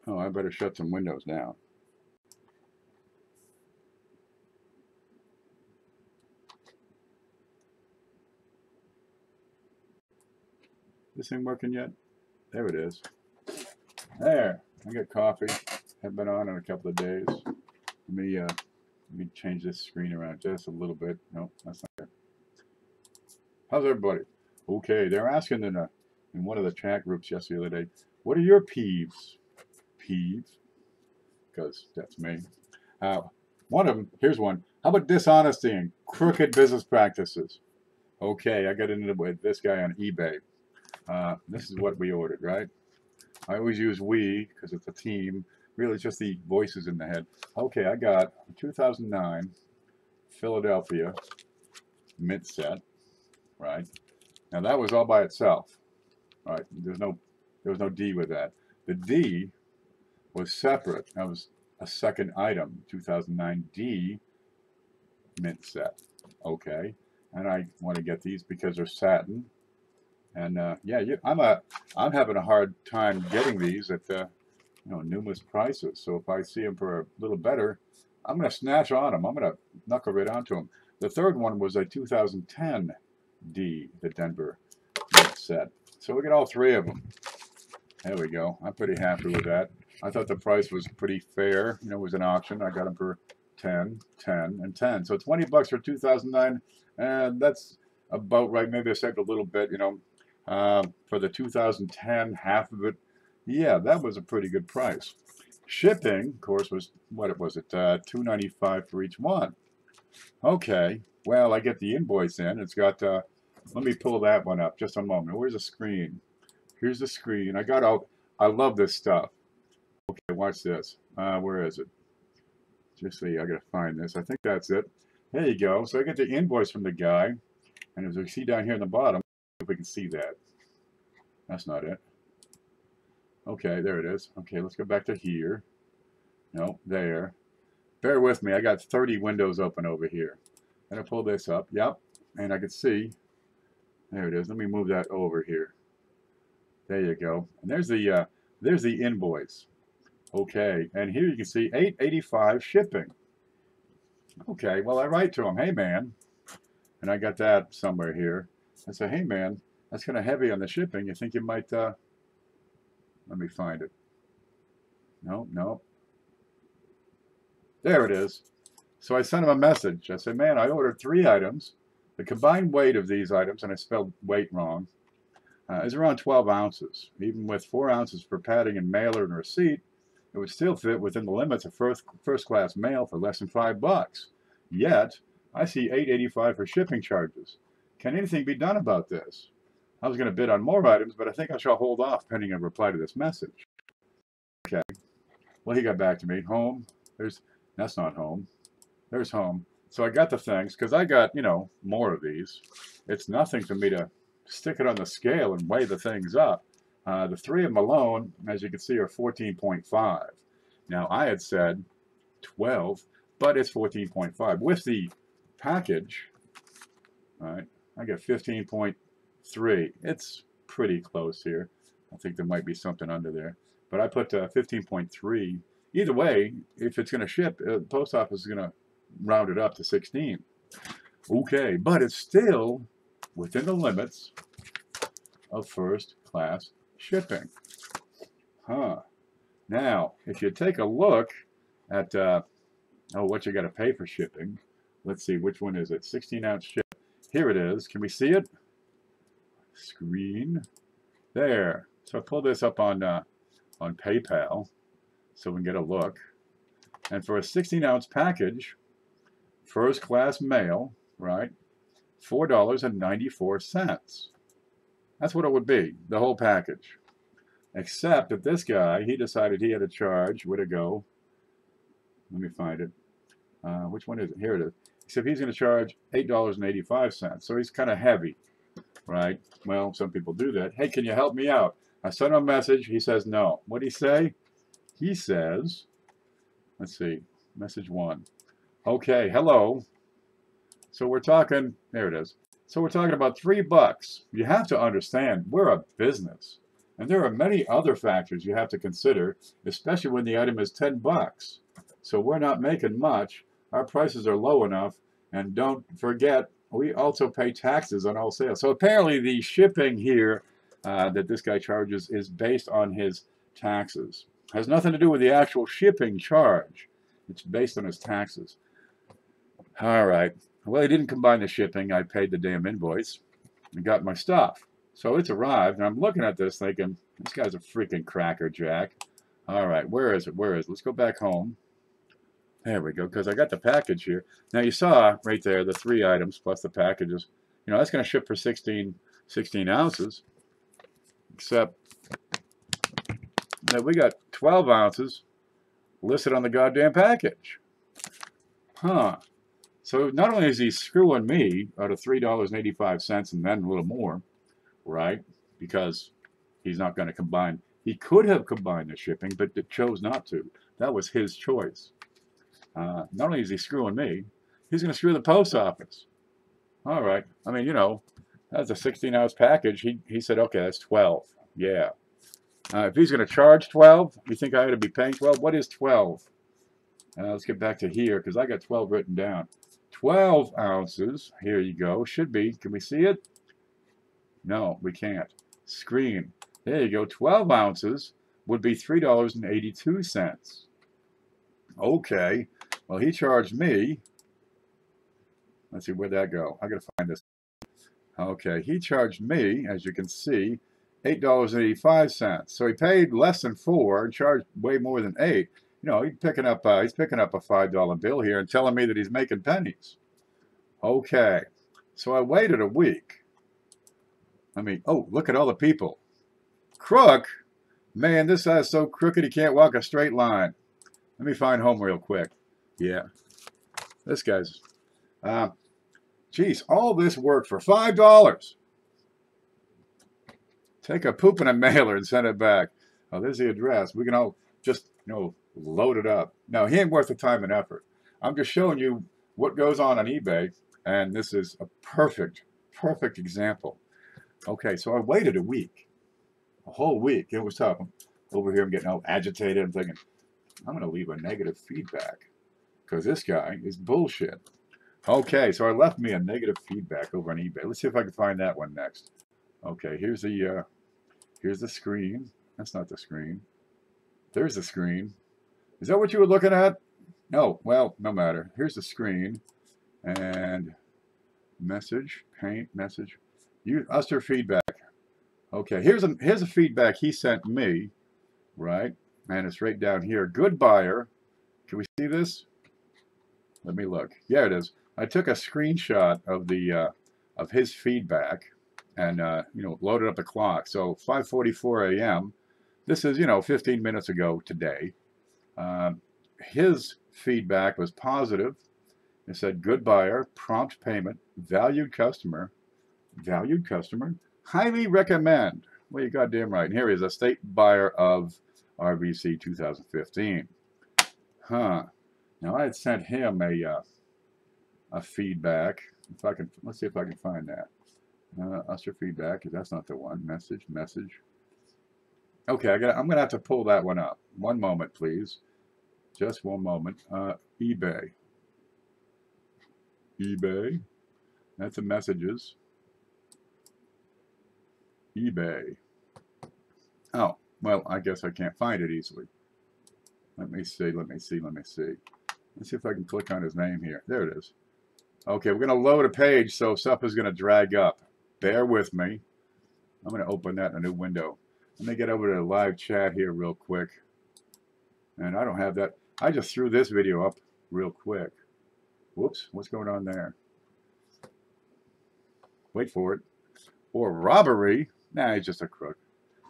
Oh, I better shut some windows down. This thing working yet? There it is. There. I got coffee. Haven't been on in a couple of days. Let me change this screen around just a little bit. No, that's not it. How's everybody? Okay, they're asking in one of the chat groups yesterday the other day, what are your peeves? Peeves? Because that's me. One of them, here's one. How about dishonesty and crooked business practices? Okay, I got into it with this guy on eBay. This is what we ordered, right? I always use we because it's a team. Really, it's just the voices in the head. Okay, I got 2009 Philadelphia mint set, right? Now that was all by itself, right? There was no D with that. The D was separate. That was a second item, 2009 D mint set. Okay, and I want to get these because they're satin. And yeah, I'm having a hard time getting these at numerous prices. So if I see them for a little better, I'm going to snatch on them. I'm going to knuckle right onto them. The third one was a 2010 D, the Denver set. So we got all three of them. There we go. I'm pretty happy with that. I thought the price was pretty fair. You know, it was an auction. I got them for 10, 10, and 10. So 20 bucks for 2009, and that's about right. Maybe I saved a little bit, for the 2010, half of it. Yeah, that was a pretty good price. Shipping, of course, was $2.95 for each one. Okay, well, I get the invoice in. It's got, let me pull that one up just a moment. Where's the screen? Here's the screen. I love this stuff. Okay, watch this. Where is it? Just see, I gotta find this. I think that's it. There you go. So I get the invoice from the guy, and as we see down here in the bottom, if we can see that. That's not it. Okay, there it is. Okay, let's go back to here. No, there. Bear with me. I got 30 windows open over here. And I pull this up. Yep. And I can see. There it is. Let me move that over here. There you go. And there's the invoice. Okay. And here you can see $8.85 shipping. Okay. Well, I write to him, hey man, and I got that somewhere here. I say, hey man, that's kind of heavy on the shipping. You think you might? Let me find it. No. There it is. So I sent him a message. I said, man, I ordered 3 items. The combined weight of these items, and I spelled weight wrong, is around 12 ounces. Even with 4 ounces for padding and mailer and receipt, it would still fit within the limits of first class mail for less than $5. Yet, I see $8.85 for shipping charges. Can anything be done about this? I was going to bid on more items, but I think I shall hold off pending a reply to this message. Okay. Well, he got back to me. Home. That's not home. There's home. So I got the things because I got, more of these. It's nothing for me to stick it on the scale and weigh the things up. The 3 of them alone, as you can see, are 14.5. Now, I had said 12, but it's 14.5. With the package, all right, I got 15.3. It's pretty close here. I think there might be something under there. But I put 15.3. Either way, if it's going to ship, the post office is going to round it up to 16. Okay, but it's still within the limits of first class shipping. Now, if you take a look at what you got to pay for shipping, let's see, which one is it? 16-ounce ship. Here it is. Can we see it? Screen. There. So I pull this up on PayPal so we can get a look. And for a 16-ounce package, first class mail, right? $4.94. That's what it would be, the whole package. Except that this guy, he decided he had to charge, where'd it go? Let me find it. Which one is it? Here it is. Except he's going to charge $8.85. So he's kind of heavy, right? Well, some people do that. Hey, can you help me out? I sent him a message. He says no. What'd he say? He says, let's see, message 1. Okay, hello. So we're talking, there it is. So we're talking about $3. You have to understand, we're a business. And there are many other factors you have to consider, especially when the item is 10 bucks. So we're not making much. Our prices are low enough. And don't forget, we also pay taxes on all sales. So apparently the shipping here that this guy charges is based on his taxes. Has nothing to do with the actual shipping charge. It's based on his taxes. All right. Well, he didn't combine the shipping. I paid the damn invoice and got my stuff. So it's arrived, and I'm looking at this thinking, this guy's a freaking crackerjack. All right, where is it? Where is it? Let's go back home. There we go, because I got the package here. Now, you saw right there the 3 items plus the packages. You know, that's going to ship for 16 ounces, except that we got 12 ounces listed on the goddamn package. Huh. So not only is he screwing me out of $3.85 and then a little more, right? Because he's not going to combine. He could have combined the shipping, but chose not to. That was his choice. Not only is he screwing me, he's going to screw the post office. All right. I mean, you know, that's a 16-ounce package. He said, okay, that's 12. Yeah. If he's going to charge 12, you think I ought to be paying 12? What is 12? Let's get back to here, because I got 12 written down. 12 ounces. Here you go. Should be. Can we see it? No, we can't. Screen. There you go. 12 ounces would be $3.82. Okay. Well, he charged me. Let's see, where'd that go? I got to find this. Okay. He charged me, as you can see, $8.85. So he paid less than $4 and charged way more than $8. You know, he's picking up a $5 bill here and telling me that he's making pennies. Okay. So I waited a week. I mean, oh, look at all the people. Crook? Man, this guy's so crooked he can't walk a straight line. Let me find home real quick. Yeah. This guy's... geez, all this work for $5. Take a poop in a mailer and send it back. Oh, there's the address. We can all just, you know, load it up. Now, he ain't worth the time and effort. I'm just showing you what goes on eBay, and this is a perfect example. Okay, so I waited a week, a whole week. It was tough. Over here, I'm getting all agitated. I'm thinking, I'm going to leave a negative feedback because this guy is bullshit. Okay, so I left me a negative feedback over on eBay. Let's see if I can find that one next. Okay, here's the screen. That's not the screen. There's the screen. Is that what you were looking at? No, well, no matter. Here's the screen. And message, paint, message. Us your feedback. Okay, here's a feedback he sent me, right? And it's right down here. Good buyer. Can we see this? Let me look. Yeah, it is. I took a screenshot of the of his feedback and you know, loaded up the clock. So 5:44 a.m. This is, you know, 15 minutes ago today. His feedback was positive. It said, good buyer, prompt payment, valued customer, highly recommend. Well, you're goddamn right. And here he is, a state buyer of RVC 2015. Huh. Now, I had sent him a feedback. If I can, let's see if I can find that. Us your feedback. That's not the one. Message. Okay, I'm gonna have to pull that one up. One moment, please. Just one moment. eBay. That's the messages. eBay. Oh, well, I guess I can't find it easily. Let me see. Let's see if I can click on his name here. There it is. Okay, we're gonna load a page, so stuff is gonna drag up. Bear with me. I'm gonna open that in a new window. Let me get over to the live chat here real quick. And I don't have that. I just threw this video up real quick. Whoops, what's going on there? Wait for it. Or robbery. Nah, he's just a crook.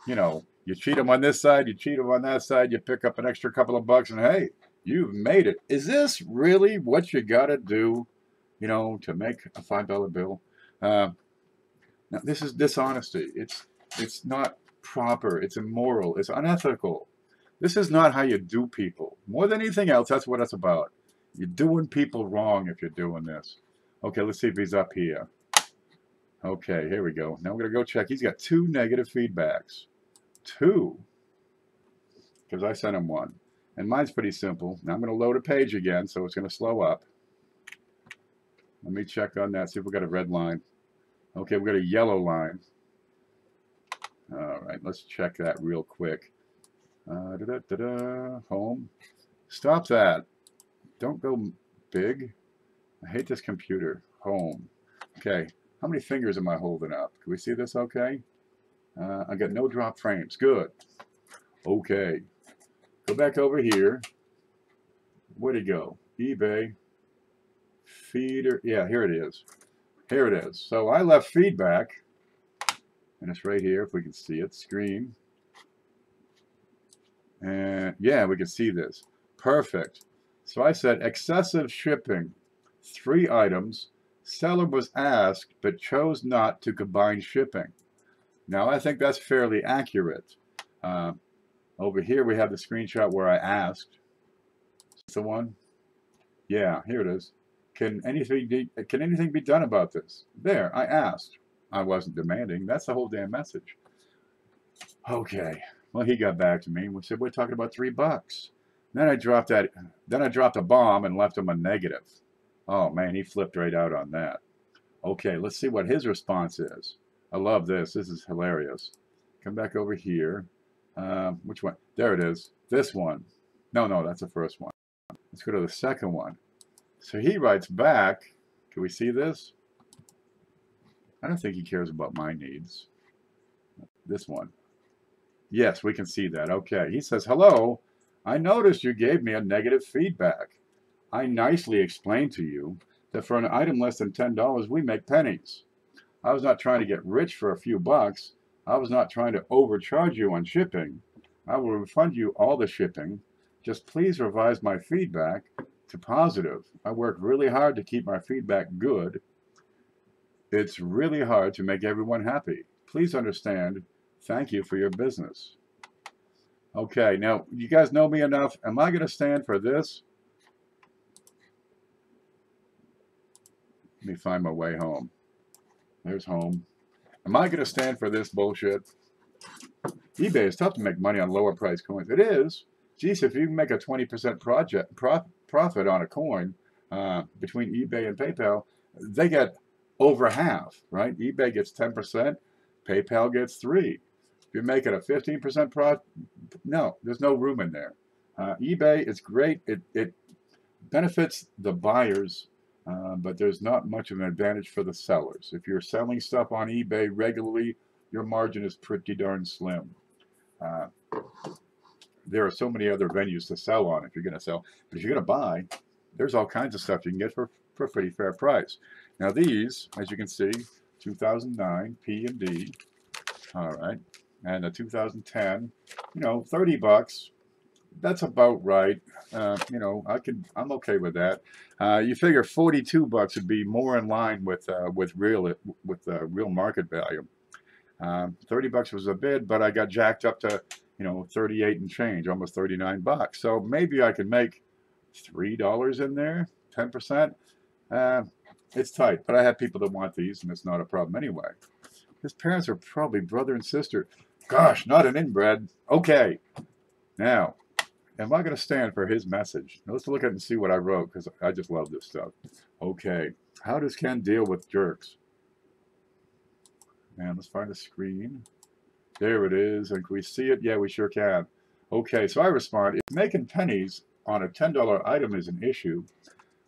You know, you cheat him on this side, you cheat him on that side, you pick up an extra couple of bucks, and hey, you've made it. Is this really what you gotta do, you know, to make a $5 bill? Now, this is dishonesty. It's not proper. It's immoral. It's unethical. This is not how you do people. More than anything else, that's what it's about. You're doing people wrong if you're doing this. Okay, let's see if he's up here. Okay, here we go. Now we're going to go check. He's got 2 negative feedbacks. 2 because I sent him 1. And mine's pretty simple. Now I'm going to load a page again, so it's going to slow up. Let me check on that, see if we got a red line. Okay, we got a yellow line. All right, let's check that real quick. Home. Stop that. Don't go big. I hate this computer. Home. Okay, how many fingers am I holding up? Can we see this okay? I got no drop frames. Good. Okay. Go back over here. Where'd it go? eBay. Feeder. Yeah, here it is. Here it is. So I left feedback. And it's right here, if we can see it. Screen. And yeah, we can see this. Perfect. So I said excessive shipping. 3 items. Seller was asked, but chose not to combine shipping. Now, I think that's fairly accurate. Over here, we have the screenshot where I asked. Is this the one? Yeah, here it is. Can anything be done about this? There, I asked. I wasn't demanding. That's the whole damn message. Okay. Well, he got back to me and we said, we're talking about $3. Then I dropped a bomb and left him a negative. Oh man, he flipped right out on that. Okay, let's see what his response is. I love this. This is hilarious. Come back over here. Which one? There it is. This one. No, that's the first one. Let's go to the second one. So he writes back. Can we see this? I don't think he cares about my needs. This one. Yes, we can see that. Okay. He says, hello. I noticed you gave me a negative feedback. I nicely explained to you that for an item less than $10, we make pennies. I was not trying to get rich for a few bucks. I was not trying to overcharge you on shipping. I will refund you all the shipping. Just please revise my feedback to positive. I work really hard to keep my feedback good. It's really hard to make everyone happy. Please understand. Thank you for your business. Okay, now you guys know me enough. Am I going to stand for this? Let me find my way home. There's home. Am I going to stand for this bullshit? eBay is tough to make money on lower price coins. It is. Geez, if you can make a 20% profit on a coin between eBay and PayPal, they get over half, right? eBay gets 10%, PayPal gets 3%. If you're making a 15% profit, no, there's no room in there. eBay is great. It benefits the buyers, but there's not much of an advantage for the sellers. If you're selling stuff on eBay regularly, your margin is pretty darn slim. There are so many other venues to sell on if you're going to sell. But if you're going to buy, there's all kinds of stuff you can get for a pretty fair price. Now these, as you can see, 2009 P and D, all right, and the 2010, $30. That's about right. I'm okay with that. You figure $42 would be more in line with real market value. $30 was a bid, but I got jacked up to 38 and change, almost $39. So maybe I could make $3 in there, 10%. It's tight, but I have people that want these, and it's not a problem anyway. His parents are probably brother and sister. Gosh, not an inbred. Okay, now. Am I going to stand for his message? Now let's look at it and see what I wrote, because I just love this stuff. Okay. How does Ken deal with jerks? And let's find the screen. There it is. And can we see it? Yeah, we sure can. Okay, so I respond, if making pennies on a $10 item is an issue,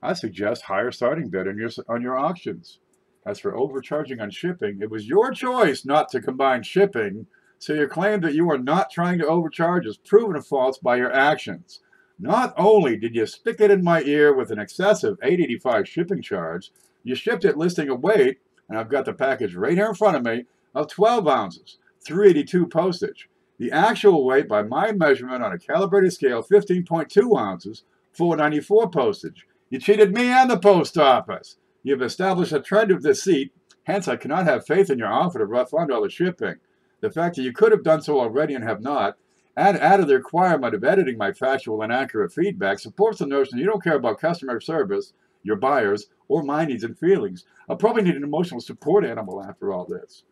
I suggest higher starting bid on your auctions. As for overcharging on shipping, it was your choice not to combine shipping, so your claim that you are not trying to overcharge is proven false by your actions. Not only did you stick it in my ear with an excessive $8.85 shipping charge, you shipped it listing a weight, and I've got the package right here in front of me, of 12 ounces, $3.82 postage. The actual weight by my measurement on a calibrated scale, 15.2 ounces, $4.94 postage. You cheated me and the post office. You've established a trend of deceit, hence I cannot have faith in your offer to refund all the shipping. The fact that you could have done so already and have not, and added the requirement of editing my factual and accurate feedback, supports the notion you don't care about customer service, your buyers, or my needs and feelings. I'll probably need an emotional support animal after all this.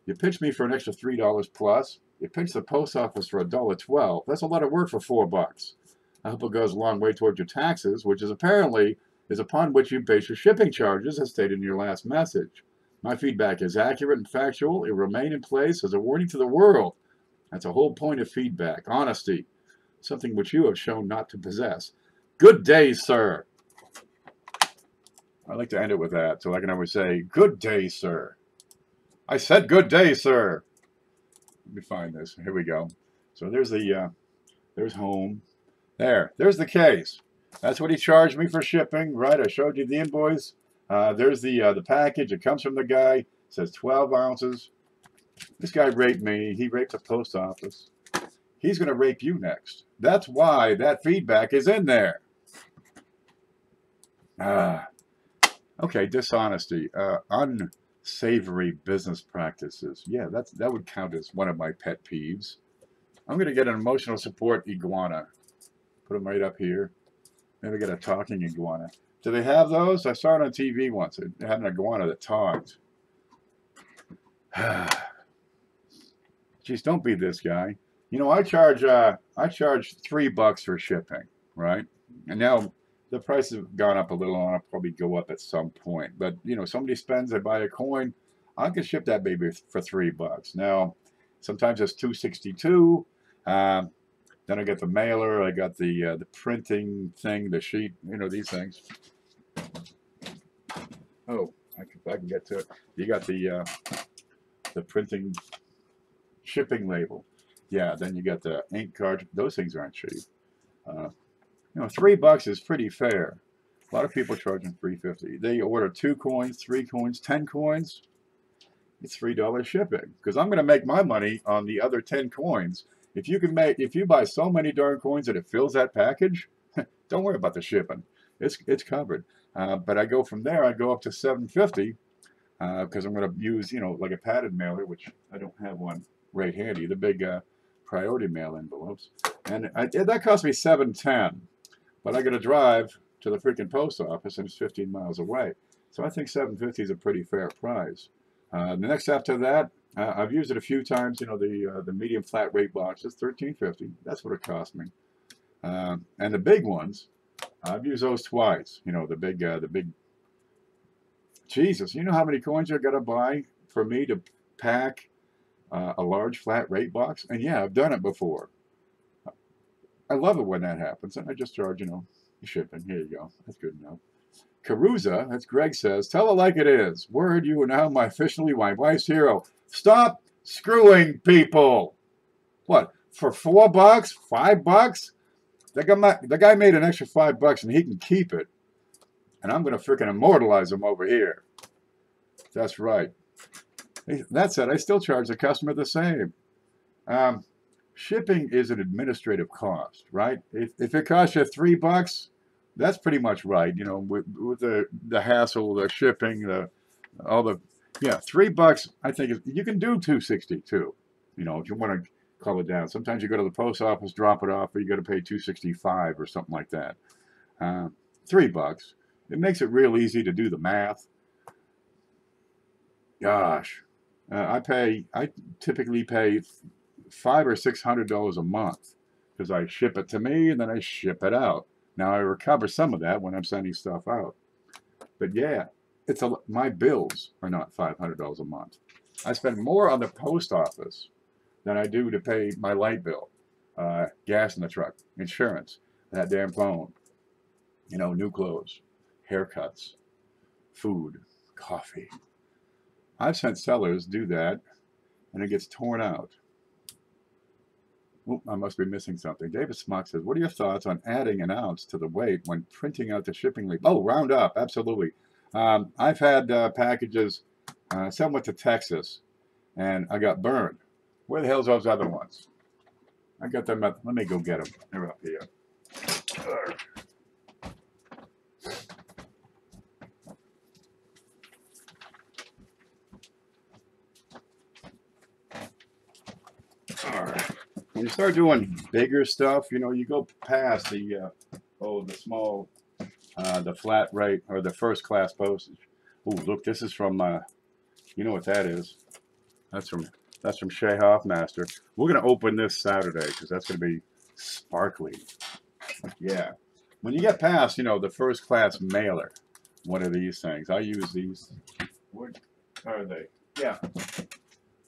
You pitched me for an extra $3 plus. You pinch the post office for $1.12. That's a lot of work for $4. I hope it goes a long way towards your taxes, which is apparently is upon which you base your shipping charges, as stated in your last message. My feedback is accurate and factual. It will remain in place as a warning to the world. That's the whole point of feedback. Honesty. Something which you have shown not to possess. Good day, sir. I like to end it with that, so I can always say, good day, sir. I said good day, sir. Let me find this. Here we go. So there's the, there's home. There's the case. That's what he charged me for shipping, right? I showed you the invoice. There's the package. It comes from the guy. It says 12 ounces. This guy raped me. He raped the post office. He's going to rape you next. That's why that feedback is in there. Okay, dishonesty. Unsavory business practices. Yeah, that would count as one of my pet peeves. I'm going to get an emotional support iguana. Put them right up here. Maybe get a talking iguana. Do they have those? I saw it on TV once. They had an iguana that talked. Jeez, don't be this guy. You know, I charge $3 for shipping, right? And now the prices have gone up a little, and I'll probably go up at some point. But you know, somebody spends, they buy a coin, I can ship that baby for $3. Now, sometimes it's $2.62. Then I got the mailer, I got the printing thing, the sheet, you know, these things. Oh, I can get to it. You got the printing shipping label. Yeah, then you got the ink card. Those things aren't cheap. You know, $3 is pretty fair. A lot of people charging $3.50. They order 2 coins, 3 coins, 10 coins. It's $3 shipping. Because I'm going to make my money on the other 10 coins. If you buy so many darn coins that it fills that package, don't worry about the shipping. It's covered. But I go from there. I go up to $7.50 because I'm going to use, you know, like a padded mailer, which I don't have one right handy. The big priority mail envelopes, and that cost me $7.10. But I got to drive to the freaking post office, and it's 15 miles away. So I think $7.50 is a pretty fair price. The next after that. I've used it a few times, you know, the medium flat rate boxes, $13.50. That's what it cost me. And the big ones, I've used those twice. You know, the big. Jesus, you know how many coins I got to buy for me to pack a large flat rate box? And yeah, I've done it before. I love it when that happens, and I just charge, you know, shipping. Here you go. That's good enough. Caruza, as Greg says, tell it like it is. Word, you are now officially my wife's hero. Stop screwing people. What, for $4, $5? The guy made an extra $5 and he can keep it. And I'm going to freaking immortalize him over here. That's right. That said, I still charge the customer the same. Shipping is an administrative cost, right? If it costs you $3, that's pretty much right. You know, with the hassle, the shipping, all the. Yeah, $3, I think you can do $2.60 too. You know, if you want to call it down. Sometimes you go to the post office, drop it off, or you got to pay $2.65 or something like that. $3. It makes it real easy to do the math. Gosh, I typically pay $500 or $600 a month because I ship it to me and then I ship it out. Now I recover some of that when I'm sending stuff out. But yeah. My bills are not $500 a month. I spend more on the post office than I do to pay my light bill, gas in the truck, insurance, that damn phone, you know, new clothes, haircuts, food, coffee. I've sent sellers do that, and it gets torn out. Oop, I must be missing something. David Smock says, what are your thoughts on adding an ounce to the weight when printing out the shipping label? Oh, round up, absolutely. I've had packages sent to Texas, and I got burned. Where the hell's those other ones? I got them let me go get them. They're up here. All right. When you start doing bigger stuff, you know, you go past the small, the flat rate or the first class postage. Oh, look, this is from, you know what that is? That's That's from Shay Hoffmaster. We're going to open this Saturday because that's going to be sparkly. Yeah. When you get past, you know, the first class mailer, one of these things. I use these. What are they? Yeah.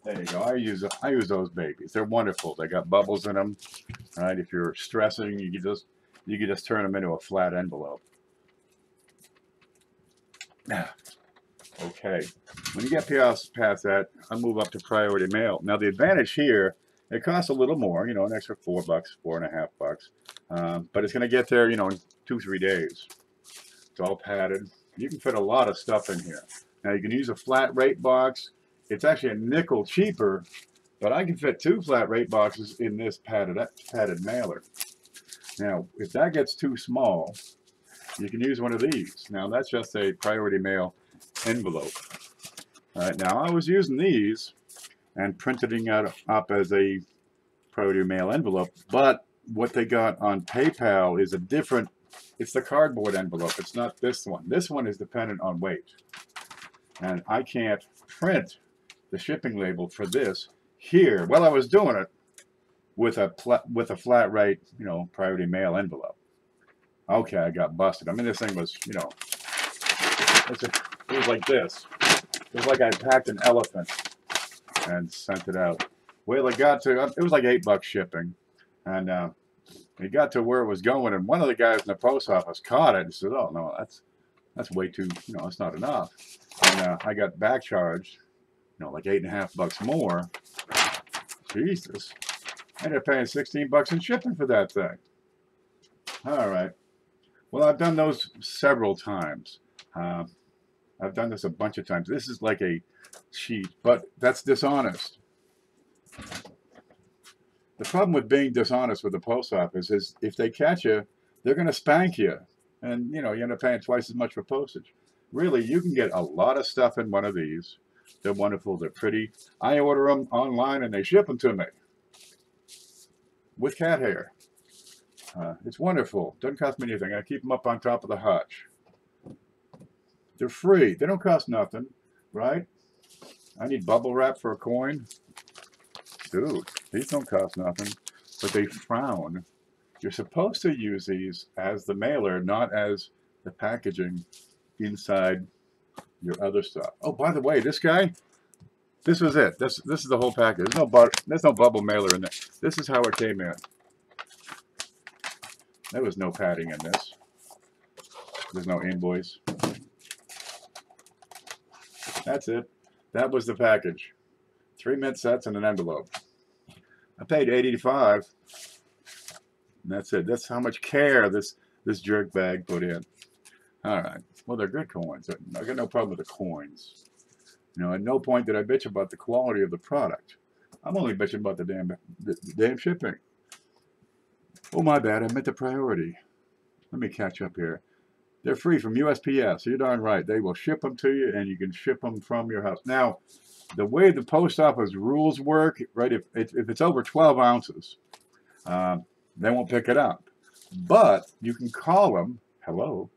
There you go. I use those babies. They're wonderful. They got bubbles in them. Right? If you're stressing, you can just turn them into a flat envelope. Okay. When you get past that, I move up to priority mail. Now the advantage here, it costs a little more, you know, an extra $4, $4.50. But it's going to get there, you know, in 2-3 days. It's all padded. You can fit a lot of stuff in here. Now you can use a flat rate box. It's actually a nickel cheaper, but I can fit 2 flat rate boxes in this padded mailer. Now, if that gets too small, you can use one of these. Now that's just a priority mail envelope. All right, now I was using these and printing it up as a priority mail envelope, but what they got on PayPal is a different, it's the cardboard envelope. It's not this one. This one is dependent on weight. And I can't print the shipping label for this here. Well, I was doing it with a flat rate, you know, priority mail envelope. Okay, I got busted. I mean, this thing was, you know, it was like this. It was like I packed an elephant and sent it out. Well, it got to, it was like $8 shipping. And it got to where it was going. And one of the guys in the post office caught it and said, oh, no, that's way too, you know, it's not enough. And I got back charged, you know, like $8.50 more. Jesus. I ended up paying $16 in shipping for that thing. All right. Well, I've done those several times. I've done this a bunch of times. This is like a cheat, but that's dishonest. The problem with being dishonest with the post office is if they catch you, they're going to spank you. And, you know, you end up paying twice as much for postage. Really, you can get a lot of stuff in one of these. They're wonderful. They're pretty. I order them online and they ship them to me with cat hair. It's wonderful. Doesn't cost me anything. I keep them up on top of the hutch. They're free. They don't cost nothing, right? I need bubble wrap for a coin. Dude, these don't cost nothing, but they frown. You're supposed to use these as the mailer, not as the packaging inside your other stuff. Oh, by the way, this guy, this was it. This is the whole package. There's no bubble mailer in there. This is how it came in. There was no padding in this. There's no invoice. That's it. That was the package. 3 mint sets and an envelope. I paid $85. And that's it. That's how much care this jerk bag put in. All right. Well, they're good coins. I got no problem with the coins. You know, at no point did I bitch about the quality of the product. I'm only bitching about the damn shipping. Oh, my bad. I meant the priority. Let me catch up here. They're free from USPS. You're darn right. They will ship them to you, and you can ship them from your house. Now, the way the post office rules work, right, if it's over 12 ounces, they won't pick it up. But you can call them, hello,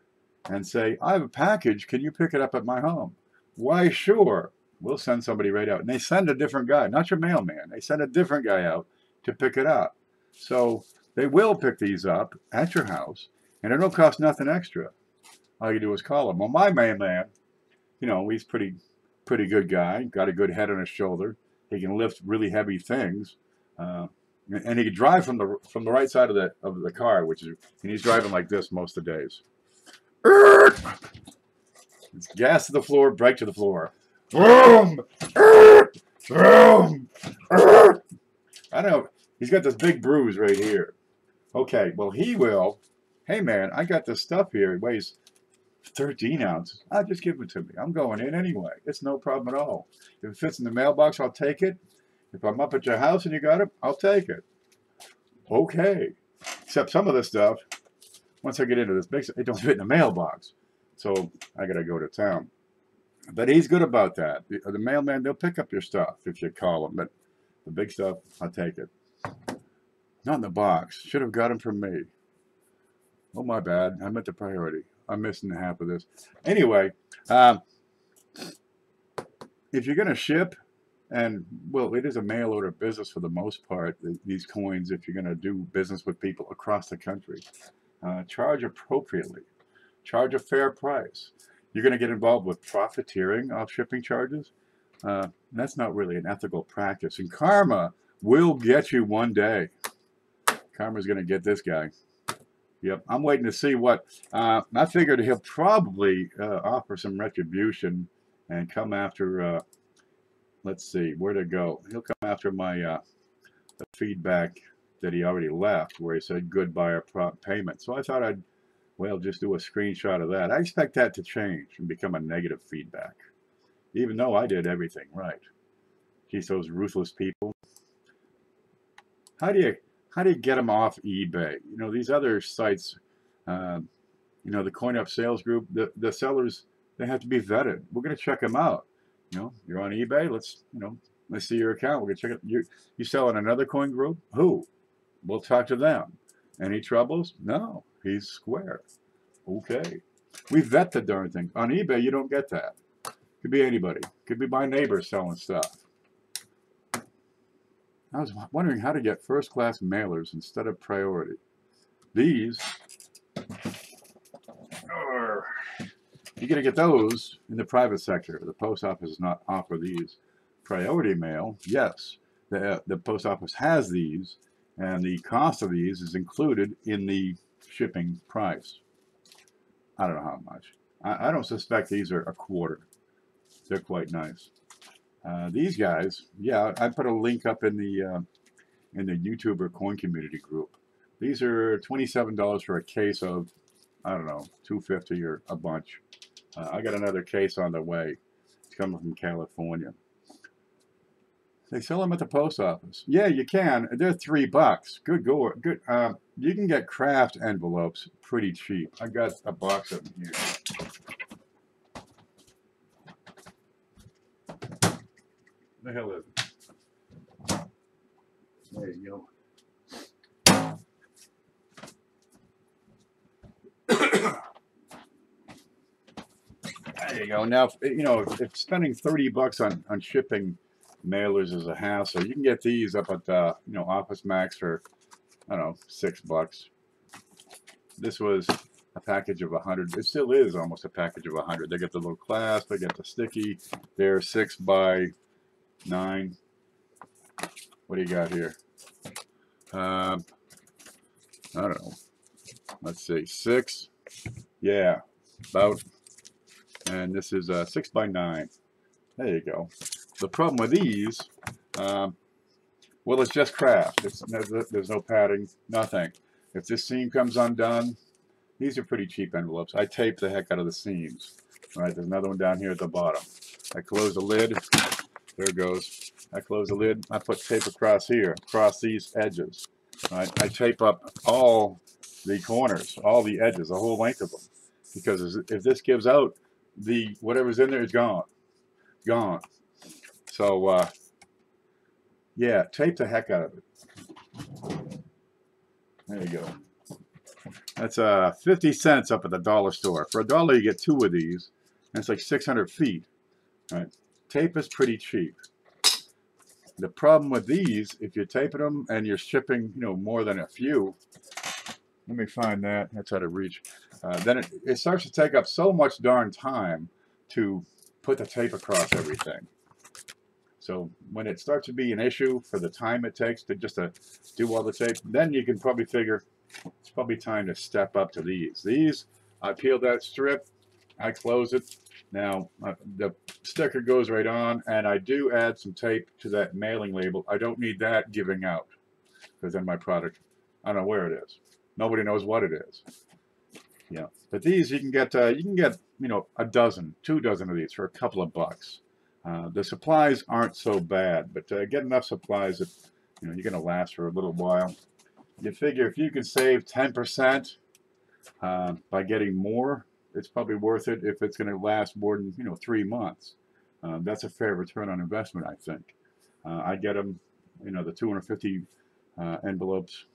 and say, I have a package. Can you pick it up at my home? Why, sure. We'll send somebody right out. And they send a different guy, not your mailman. They send a different guy out to pick it up. So they will pick these up at your house, and it don't cost nothing extra. All you do is call him. Well, my mailman, you know, he's pretty good guy. Got a good head on his shoulder. He can lift really heavy things, and he can drive from the right side of the car, and he's driving like this most of the days. It's gas to the floor, brake to the floor. Vroom, vroom. I don't know. He's got this big bruise right here. Okay, well he will. Hey man, I got this stuff here. It weighs 13 ounces. I'll just give it to me. I'm going in anyway. It's no problem at all. If it fits in the mailbox, I'll take it. If I'm up at your house and you got it, I'll take it. Okay. Except some of this stuff, once I get into this, it don't fit in the mailbox. So I got to go to town. But he's good about that. The mailman, they'll pick up your stuff if you call them. But the big stuff, I'll take it. Not in the box. Should have got him from me. Oh, my bad. I meant the priority. I'm missing half of this. Anyway, if you're going to ship, And well, it is a mail order business for the most part, these coins, if you're going to do business with people across the country. Charge appropriately. Charge a fair price. You're going to get involved with profiteering off shipping charges. That's not really an ethical practice. And karma will get you one day. Karma's going to get this guy. Yep, I'm waiting to see what. I figured he'll probably offer some retribution and come after. Let's see, where'd it go? He'll come after my the feedback that he already left, where he said goodbye or prompt payment. So I thought I'd, well, just do a screenshot of that. I expect that to change and become a negative feedback, even though I did everything right. Geez, those ruthless people. How do you get them off eBay? You know, these other sites, you know, the CoinUp sales group, the sellers, they have to be vetted. We're going to check them out. You know, you're on eBay. Let's see your account. We're going to check it. You selling another coin group? Who? We'll talk to them. Any troubles? No. He's square. Okay. We vet the darn thing. On eBay, you don't get that. Could be anybody. Could be my neighbor selling stuff. I was wondering how to get first-class mailers instead of priority. These are, you're going to get those in the private sector. The post office does not offer these. Priority mail, yes. The post office has these, and the cost of these is included in the shipping price. I don't know how much. I don't suspect these are a quarter. They're quite nice. These guys, yeah, I put a link up in the YouTuber coin community group. These are $27 for a case of, I don't know, 250 or a bunch. I got another case on the way. It's coming from California. They sell them at the post office. Yeah, you can. They're $3. Good go. Good. You can get craft envelopes pretty cheap. I got a box of them here. The hell is it? There you go. There you go. Now, you know, if spending $30 on shipping mailers is a hassle, you can get these up at you know, Office Max for, I don't know, $6. This was a package of 100. It still is almost a package of 100. They get the little clasp. They get the sticky. They're 6 by 9. What do you got here? I don't know. Let's see, 6. Yeah, about. And this is 6 by 9. There you go. The problem with these, well, it's just craft. There's no padding, nothing. If this seam comes undone, these are pretty cheap envelopes. I tape the heck out of the seams. All right, there's another one down here at the bottom. I close the lid. There it goes. I close the lid. I put tape across here, across these edges. All right, I tape up all the corners, all the edges, the whole length of them. Because if this gives out, whatever's in there is gone. Gone. So, yeah, tape the heck out of it. There you go. That's 50 cents up at the dollar store. For $1, you get 2 of these, and it's like 600 feet. Right? Tape is pretty cheap. The problem with these, if you're taping them and you're shipping, you know, more than a few, let me find that. That's out of reach. Then it starts to take up so much darn time to put the tape across everything. So when it starts to be an issue for the time it takes to just do all the tape, then you can probably figure it's probably time to step up to these. These, I peel that strip, I close it. Now the sticker goes right on, and I do add some tape to that mailing label. I don't need that giving out, because then my product, I don't know where it is. Nobody knows what it is. Yeah, but these you can get you know, a dozen, 2 dozen of these for a couple of bucks. The supplies aren't so bad, but get enough supplies that, you know, you're going to last for a little while. You figure if you can save 10% by getting more, it's probably worth it if it's going to last more than, you know, 3 months. That's a fair return on investment, I think. I get them, you know, the 250 envelopes,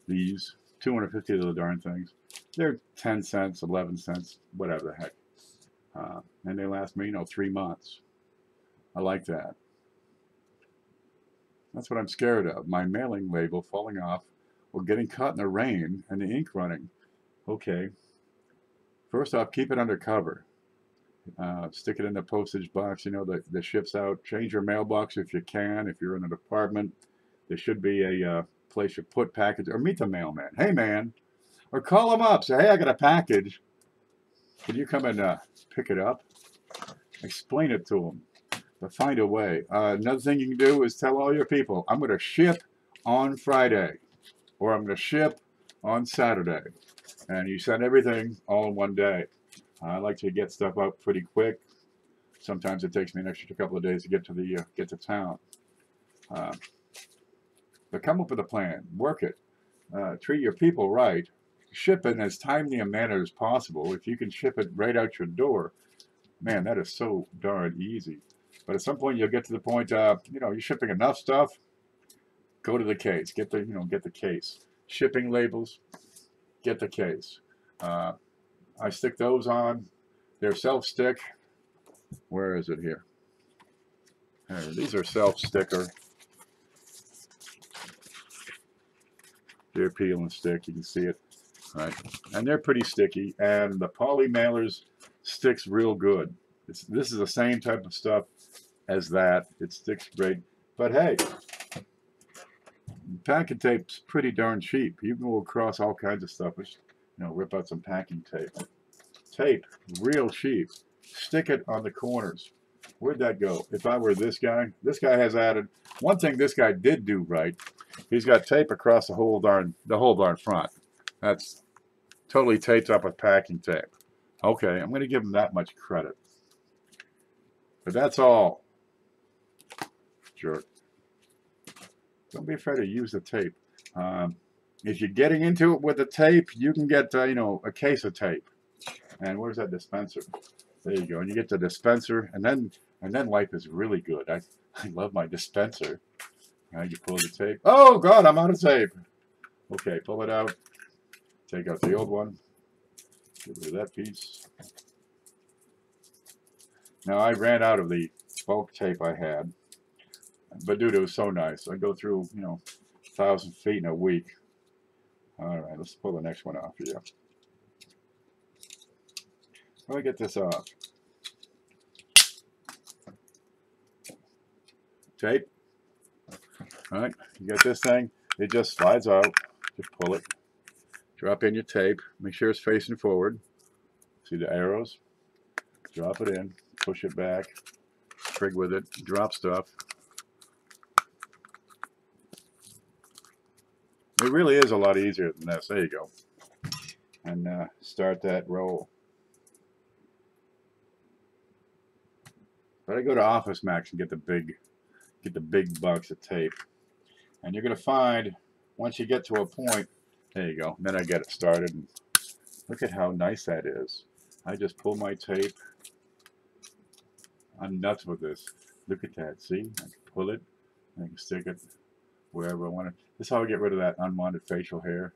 these 250 of the darn things. They're 10 cents, 11 cents, whatever the heck. And they last me, you know, 3 months. I like that. That's what I'm scared of. My mailing label falling off or getting caught in the rain and the ink running. Okay. First off, keep it under cover. Stick it in the postage box, you know, that ships out. Change your mailbox if you can. If you're in an apartment, there should be a place you put package, or meet the mailman. Hey, man. Or call him up. Say, hey, I got a package. Can you come and pick it up? Explain it to him. But find a way. Another thing you can do is tell all your people, I'm going to ship on Friday, or I'm going to ship on Saturday. And you send everything all in one day. I like to get stuff out pretty quick. Sometimes it takes me an extra couple of days to get to town. But come up with a plan. Work it. Treat your people right. Ship in as timely a manner as possible. If you can ship it right out your door, man, that is so darn easy. But at some point, you'll get to the point, you know, you're shipping enough stuff. Go to the case. Get the case. Shipping labels. Get the case. I stick those on. They're self-stick. Where is it here? These are self-sticker. They're peel and stick. You can see it. Right, and they're pretty sticky, and the poly mailers sticks real good. This is the same type of stuff as that. It sticks great, but hey, packing tape's pretty darn cheap. You can go across all kinds of stuff. Just, you know, rip out some packing tape. Tape, real cheap. Stick it on the corners. Where'd that go? If I were this guy has added one thing. This guy did do right. He's got tape across the whole darn front. That's totally taped up with packing tape. Okay, I'm going to give him that much credit. But that's all. Jerk. Don't be afraid to use the tape. If you're getting into it with the tape, you can get, you know, a case of tape. And where's that dispenser? There you go. And you get the dispenser, and then life is really good. I love my dispenser. Now you pull the tape. Oh God, I'm out of tape. Okay, pull it out. Take out the old one. Get rid of that piece. Now I ran out of the bulk tape I had, but dude, it was so nice. I go through, you know, 1,000 feet in a week. All right, let's pull the next one off here. How do I get this off? Tape. All right, you got this thing. It just slides out. Just pull it. Drop in your tape. Make sure it's facing forward. See the arrows? Drop it in. Push it back. Trig with it. Drop stuff. It really is a lot easier than this. There you go. And start that roll. But I go to Office Max and get the big box of tape. And you're going to find, once you get to a point, there you go. Then I get it started. And look at how nice that is. I just pull my tape. I'm nuts with this. Look at that. See? I can pull it. And I can stick it wherever I want it. This is how I get rid of that unwanted facial hair.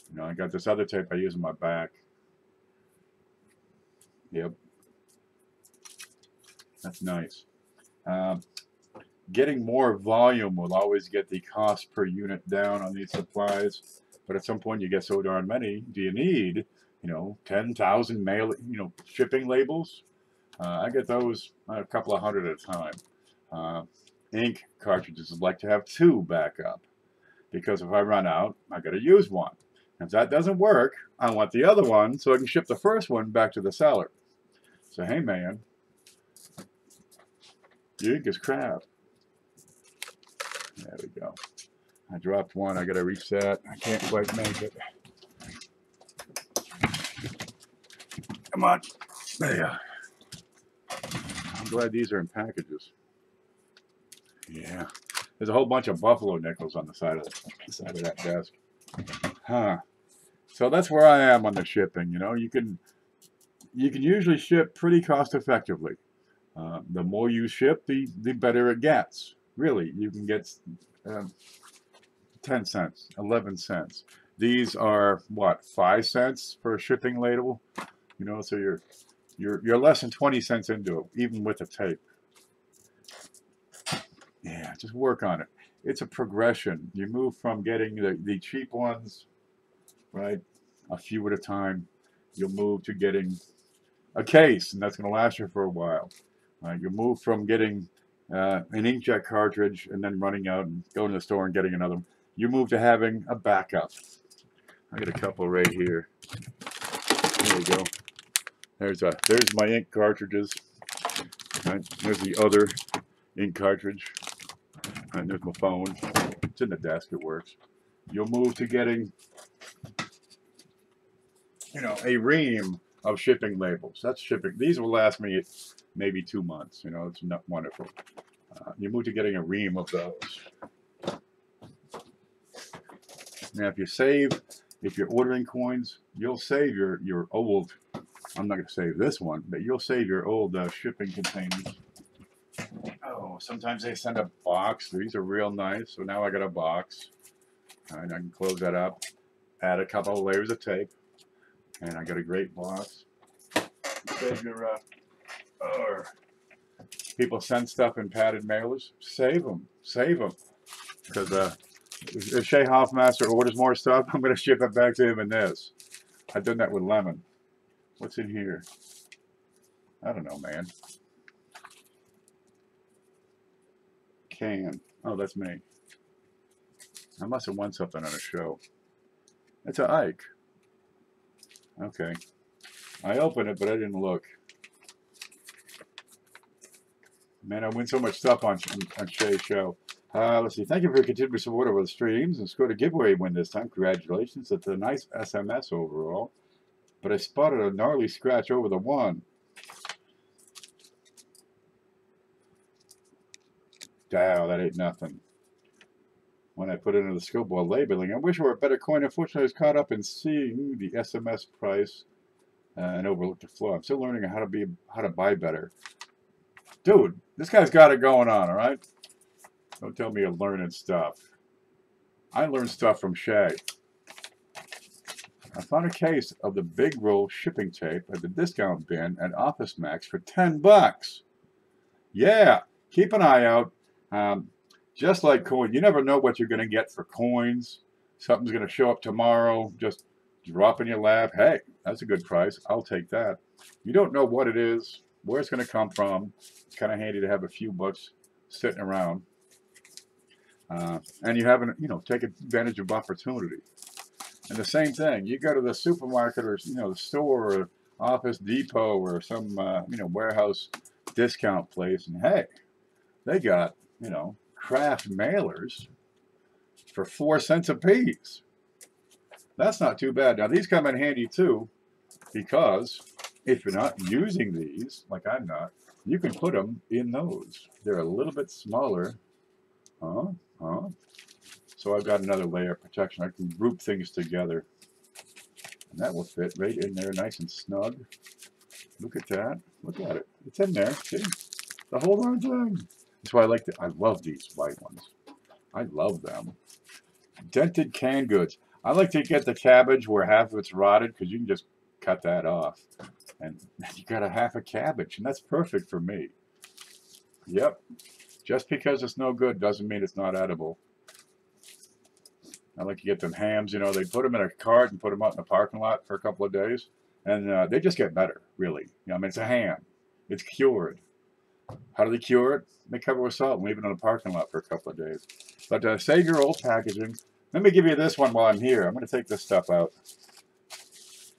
You know, I got this other tape I use on my back. Yep. That's nice. Getting more volume will always get the cost per unit down on these supplies. But at some point you get so darn many, do you need, you know, 10,000 mail, you know, shipping labels? I get those a couple of hundred at a time. Ink cartridges would like to have 2 backup, because if I run out, I got to use one. If that doesn't work, I want the other one so I can ship the first one back to the seller. So hey man, the ink is crap. There we go. I dropped one. I got to reset. I can't quite make it. Come on. There. I'm glad these are in packages. Yeah. There's a whole bunch of buffalo nickels on the side of that desk. Huh. So that's where I am on the shipping. You know, you can usually ship pretty cost effectively. The more you ship, the better it gets. Really, you can get 10 cents, 11 cents. These are what, 5 cents for a shipping label? You know, so you're less than 20 cents into it, even with the tape. just work on it. It's a progression. You move from getting the cheap ones, right, a few at a time. You'll move to getting a case, and that's going to last you for a while. You'll move from getting an inkjet cartridge and then running out and going to the store and getting another one. You move to having a backup. I got a couple right here. There you go. There's my ink cartridges. Right. There's the other ink cartridge. And there's my phone. It's in the desk. It works. You'll move to getting, you know, a ream of shipping labels. That's shipping. These will last me maybe 2 months. You know, it's not wonderful. You move to getting a ream of those. Now, if you save, if you're ordering coins, you'll save your old. I'm not going to save this one, but you'll save your old shipping containers. Oh, sometimes they send a box. These are real nice. So now I got a box. And I can close that up, add a couple of layers of tape, and I got a great box. Save your, or people send stuff in padded mailers. Save them. Save them. Because if Shay Hoffmaster orders more stuff, I'm going to ship it back to him in this. I've done that with lemon. What's in here? I don't know, man. Can. Oh, that's me. I must have won something on a show. It's an Ike. Okay. I opened it, but I didn't look. Man, I win so much stuff on Shay's show. Let's see. Thank you for your continued support of the streams. And scored a giveaway win this time. Congratulations. It's a nice SMS overall. But I spotted a gnarly scratch over the one. Wow, that ain't nothing. When I put it into the scope while labeling, I wish it were a better coin. Unfortunately, I was caught up in seeing the SMS price and overlooked the flow. I'm still learning how to buy better. Dude, this guy's got it going on, all right? Don't tell me you're learning stuff. I learned stuff from Shay. I found a case of the big roll shipping tape at the discount bin at Office Max for 10 bucks. Yeah, keep an eye out. Just like coin, you never know what you're going to get for coins. Something's going to show up tomorrow, just drop in your lap. Hey, that's a good price. I'll take that. You don't know what it is, where it's going to come from. It's kind of handy to have a few bucks sitting around. And you haven't, you know, take advantage of opportunity. And the same thing, you go to the supermarket or, you know, the store or Office Depot or some, you know, warehouse discount place, and hey, they got, you know, craft mailers for 4 cents a piece. That's not too bad. Now, these come in handy too, because if you're not using these, like I'm not, you can put them in those. They're a little bit smaller. So I've got another layer of protection. I can group things together. And that will fit right in there, nice and snug. Look at that. Look at it. It's in there. See? The whole darn thing. That's why I love these white ones. I love them. Dented canned goods. I like to get the cabbage where half of it's rotted, because you can just cut that off. And you got a half a cabbage, and that's perfect for me. Yep. Just because it's no good doesn't mean it's not edible. I like to get them hams, you know, they put them in a cart and put them out in the parking lot for a couple of days, and they just get better, really. You know, I mean, it's a ham. It's cured. How do they cure it? They cover it with salt and leave it in the parking lot for a couple of days. But save your old packaging. Let me give you this one while I'm here. I'm going to take this stuff out.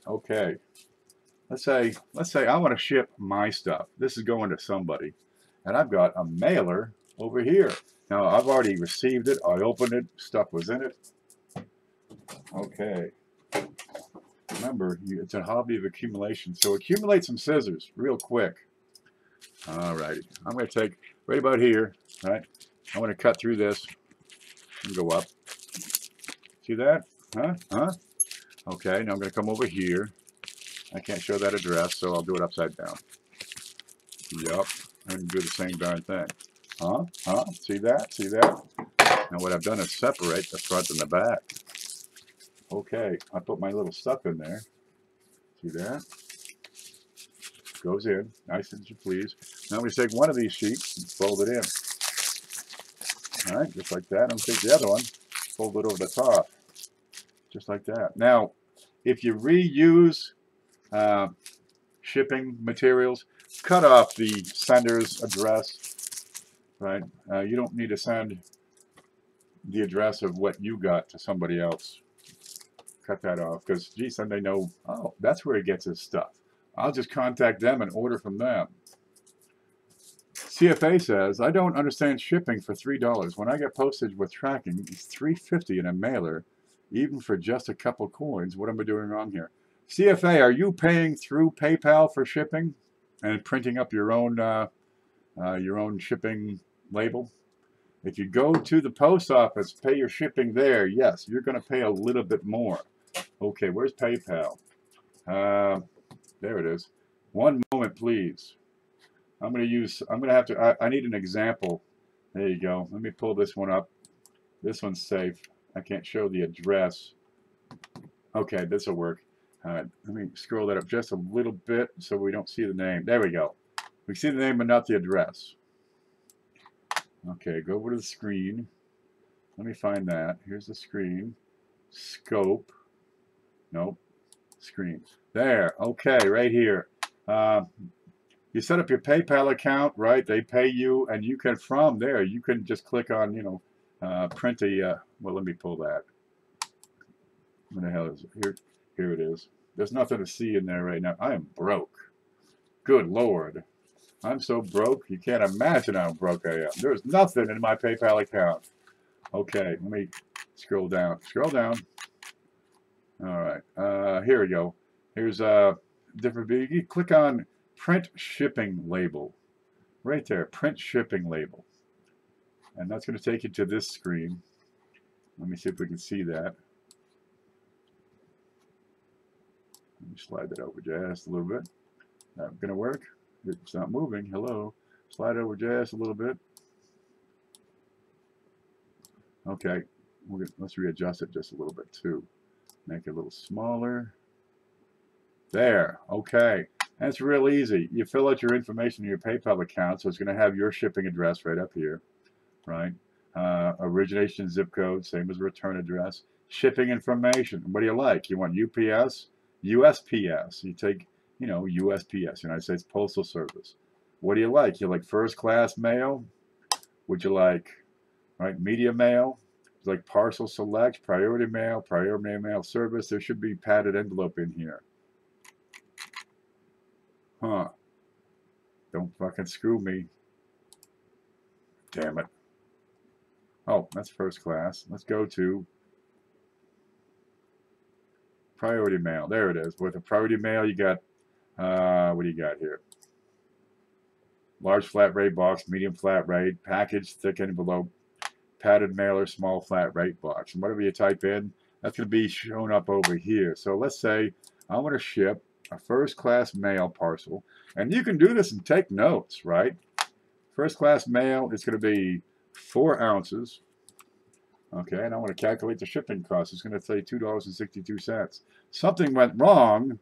Okay. Let's say I want to ship my stuff. This is going to somebody. And I've got a mailer over here. Now, I've already received it. I opened it. Stuff was in it. Okay. Remember, it's a hobby of accumulation. So accumulate some scissors real quick. All righty. I'm going to take right about here. Right. I'm going to cut through this and go up. See that? Huh? Okay. Now I'm going to come over here. I can't show that address, so I'll do it upside down. Yup. And do the same darn thing. See that? See that? Now what I've done is separate the front and the back. Okay, I put my little stuff in there. See that? Goes in, nice as you please. Now I'm going to take one of these sheets and fold it in. All right, just like that. And take the other one, fold it over the top, just like that. Now, if you reuse shipping materials, cut off the sender's address, right? You don't need to send the address of what you got to somebody else. Cut that off, because geez, then they know, oh, that's where he gets his stuff. I'll just contact them and order from them. CFA says, I don't understand shipping for $3. When I get postage with tracking, it's $3.50 in a mailer, even for just a couple coins. What am I doing wrong here? CFA, are you paying through PayPal for shipping and printing up your own shipping label? If you go to the post office, pay your shipping there, yes, you're going to pay a little bit more. Okay, where's PayPal? There it is. One moment, please. I need an example. There you go. Let me pull this one up. This one's safe. I can't show the address. Okay, this will work. Let me scroll that up just a little bit so we don't see the name. There we go. We see the name but not the address. Okay, go over to the screen. Let me find that. Here's the screen. Scope. Nope. Screen. There. Okay, right here. You set up your PayPal account, right? They pay you, and you can, from there, you can just click on, print a, well, let me pull that. What the hell is it? Here it is. There's nothing to see in there right now. I am broke. Good Lord. I'm so broke, you can't imagine how broke I am. There's nothing in my PayPal account. Okay, let me scroll down. Scroll down. All right, here we go. Here's a different, you click on print shipping label. Right there, print shipping label. And that's going to take you to this screen. Let me see if we can see that. Let me slide that over just a little bit. Not going to work. It's not moving. Hello. Slide over just a little bit. Okay. Let's readjust it just a little bit too. Make it a little smaller. There. Okay. That's real easy. You fill out your information in your PayPal account, so it's going to have your shipping address right up here, right? Origination zip code, same as return address. Shipping information. What do you like? You want UPS? USPS. You take, USPS, United States Postal Service. What do you like? You like first class mail? Would you like, right, media mail? Would you like parcel select, priority mail service? There should be padded envelope in here. Huh. Don't fucking screw me. Damn it. Oh, that's first class. Let's go to priority mail. There it is. With the priority mail, you got, what do you got here? Large flat rate box, medium flat rate, package, thick envelope, padded mailer, small flat rate box. And whatever you type in, that's going to be shown up over here. So let's say I want to ship a first class mail parcel. And you can do this and take notes, right? First class mail is going to be 4 ounces. Okay, and I want to calculate the shipping cost. It's going to say $2.62. Something went wrong.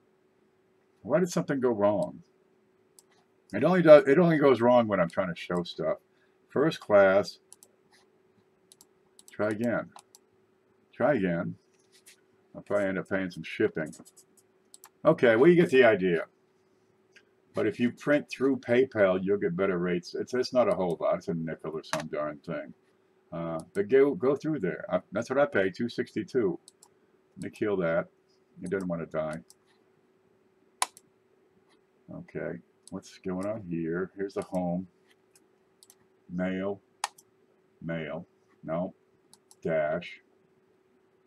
Why did something go wrong? It only goes wrong when I'm trying to show stuff. First class. Try again. Try again. I'll probably end up paying some shipping. Okay, well, you get the idea. But if you print through PayPal, you'll get better rates. It's not a whole lot. It's a nickel or some darn thing. But go through there. That's what I pay, $2.62. Let me kill that. He doesn't want to die. Okay, what's going on here? Here's the home. Mail. Mail. No. Dash.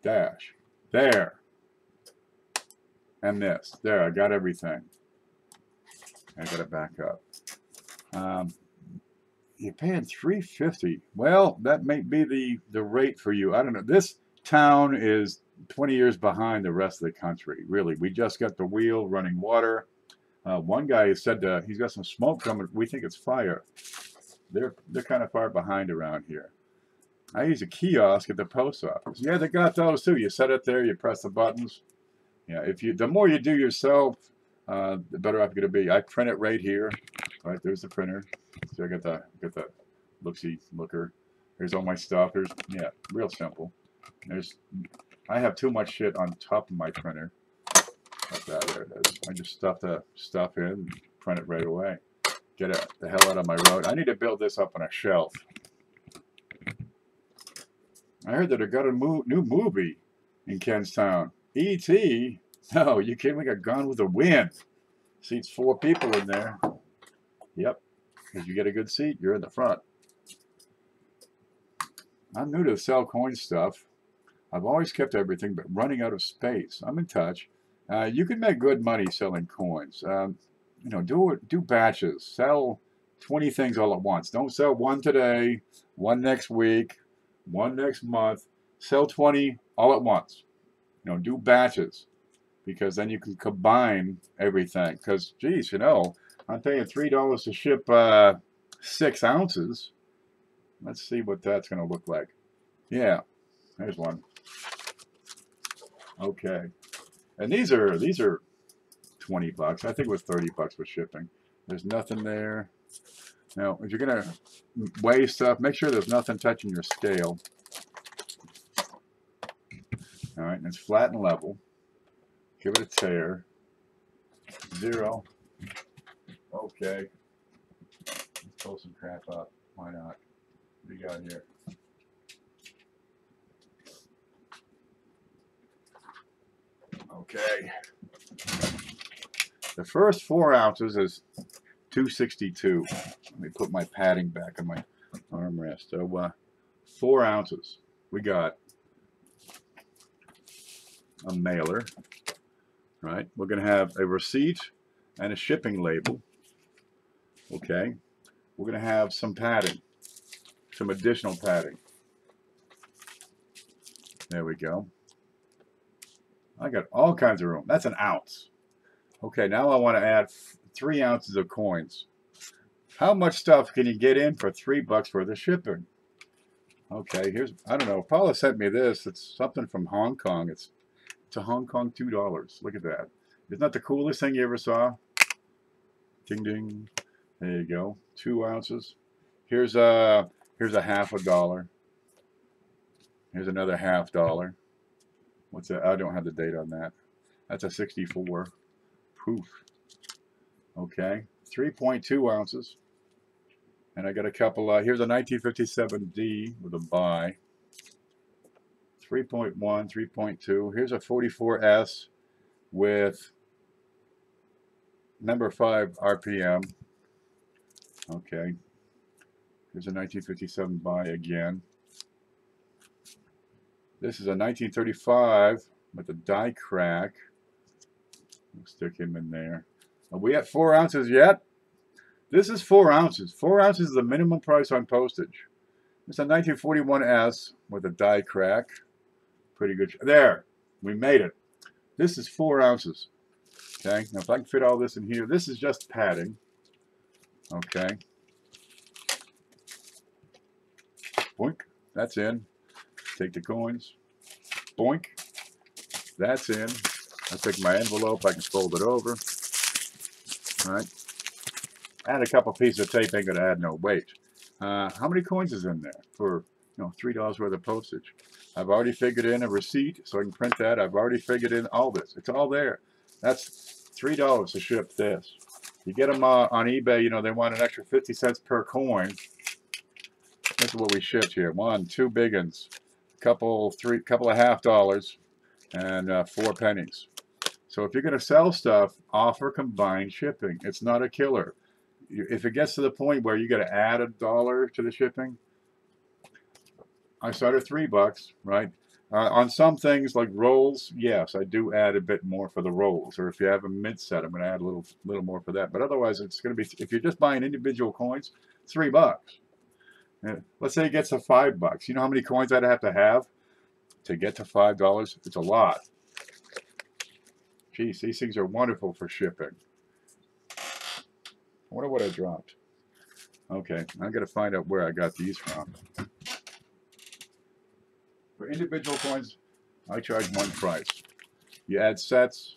Dash. There. And this. There, I got everything. I got it back up. You're paying $3.50. Well, that may be the rate for you. I don't know. This town is 20 years behind the rest of the country. Really, we just got the wheel running water. One guy said he's got some smoke coming. We think it's fire. They're kind of far behind around here. I use a kiosk at the post office. Yeah, they got those too. You set it there. You press the buttons. Yeah, the more you do yourself, the better off you're going to be. I print it right here. Right, there's the printer. So I got the looky looker. Here's all my stuff. Here's, yeah, real simple. I have too much shit on top of my printer. There it is. I just stuff the stuff in and print it right away. Get the hell out of my road. I need to build this up on a shelf. I heard that they got a new movie in Kenstown. E.T. No, you kidding? We got Gone with the Wind. Seats 4 people in there. Yep. If you get a good seat, you're in the front. I'm new to sell coin stuff. I've always kept everything, but running out of space. I'm in touch. You can make good money selling coins. You know, do batches. Sell 20 things all at once. Don't sell one today, one next week, one next month. Sell 20 all at once. You know, do batches, because then you can combine everything. Because, geez, you know, I'm paying $3 to ship 6 ounces. Let's see what that's going to look like. Yeah, there's one. Okay, and these are 20 bucks. I think it was 30 bucks for shipping. There's nothing there. Now, if you're gonna weigh stuff, make sure there's nothing touching your scale. All right, and it's flat and level. Give it a tear. 0. Okay. Let's pull some crap up. Why not? What do you got here? Okay. The first 4 ounces is $2.62. Let me put my padding back on my armrest. So 4 ounces. We got a mailer, right? We're going to have a receipt and a shipping label. Okay. We're going to have some padding, some additional padding. There we go. I got all kinds of room. That's an ounce. Okay, now I want to add 3 ounces of coins. How much stuff can you get in for $3 worth of shipping? Okay, here's, I don't know, Paula sent me this. It's something from Hong Kong. It's a Hong Kong $2. Look at that. Isn't that the coolest thing you ever saw? Ding ding. There you go. 2 ounces. Here's a $0.50. Here's another $0.50. What's that? I don't have the date on that. That's a 64. Poof. Okay. 3.2 ounces. And I got a couple, here's a 1957D with a buy. 3.1, 3.2. Here's a 44S with number 5 RPM. Okay. Here's a 1957 buy again. This is a 1935 with a die crack. We'll stick him in there. Are we at 4 ounces yet? This is 4 ounces. 4 ounces is the minimum price on postage. It's a 1941S with a die crack. Pretty good. There, we made it. This is 4 ounces. Okay, now if I can fit all this in here, this is just padding. Okay. Boink, that's in. Take the coins. Boink, that's in. I take my envelope, I can fold it over. All right. Add a couple pieces of tape, ain't gonna add no weight. How many coins is in there for, you know, $3 worth of postage? I've already figured in a receipt, so I can print that. I've already figured in all this. It's all there. That's $3 to ship this. You get them on eBay, you know, they want an extra 50 cents per coin. This is what we shipped here. 1, 2 big ones, couple of $0.50, and 4 pennies. So if you're going to sell stuff, offer combined shipping. It's not a killer. If it gets to the point where you got to add $1 to the shipping, I start at $3, right? On some things like rolls, yes, I do add a bit more for the rolls. Or if you have a mint set, I'm going to add a little more for that. But otherwise, it's going to be, if you're just buying individual coins, $3. Let's say it gets to $5. You know how many coins I'd have to get to $5? It's a lot. Geez, these things are wonderful for shipping. I wonder what I dropped. Okay, I got to find out where I got these from. For individual coins, I charge one price. You add sets,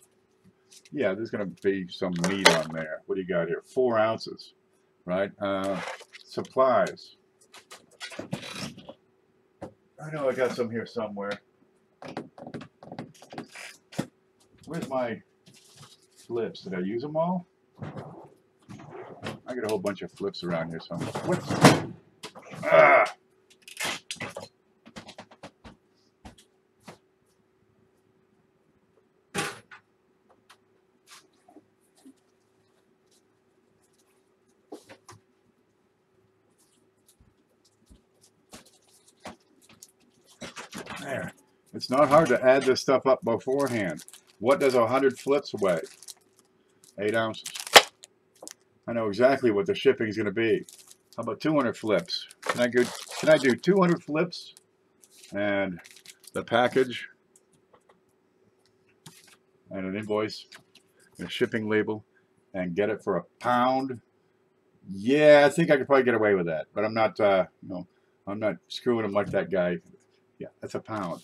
yeah, there's going to be some meat on there. What do you got here? 4 ounces, right? Supplies. I know I got some here somewhere. Where's my flips? Did I use them all? I got a whole bunch of flips around here somewhere. What's... Ah! There. It's not hard to add this stuff up beforehand. What does 100 flips weigh? 8 ounces. I know exactly what the shipping is going to be. How about 200 flips? Can I do 200 flips and the package and an invoice and a shipping label and get it for £1? Yeah, I think I could probably get away with that, but I'm not, I'm not screwing them like that guy. Yeah, that's £1.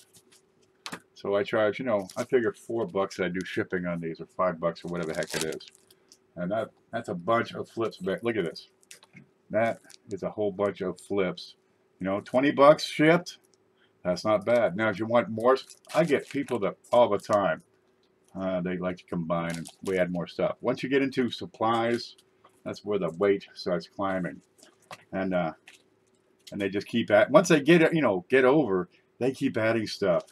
So I charge, I figure $4 I do shipping on these, or $5 or whatever the heck it is. And that's a bunch of flips. Look at this. That is a whole bunch of flips. $20 shipped. That's not bad. Now, if you want more, I get people that all the time. They like to combine and we add more stuff. Once you get into supplies, that's where the weight starts climbing. And they just keep at. Once they get get over, they keep adding stuff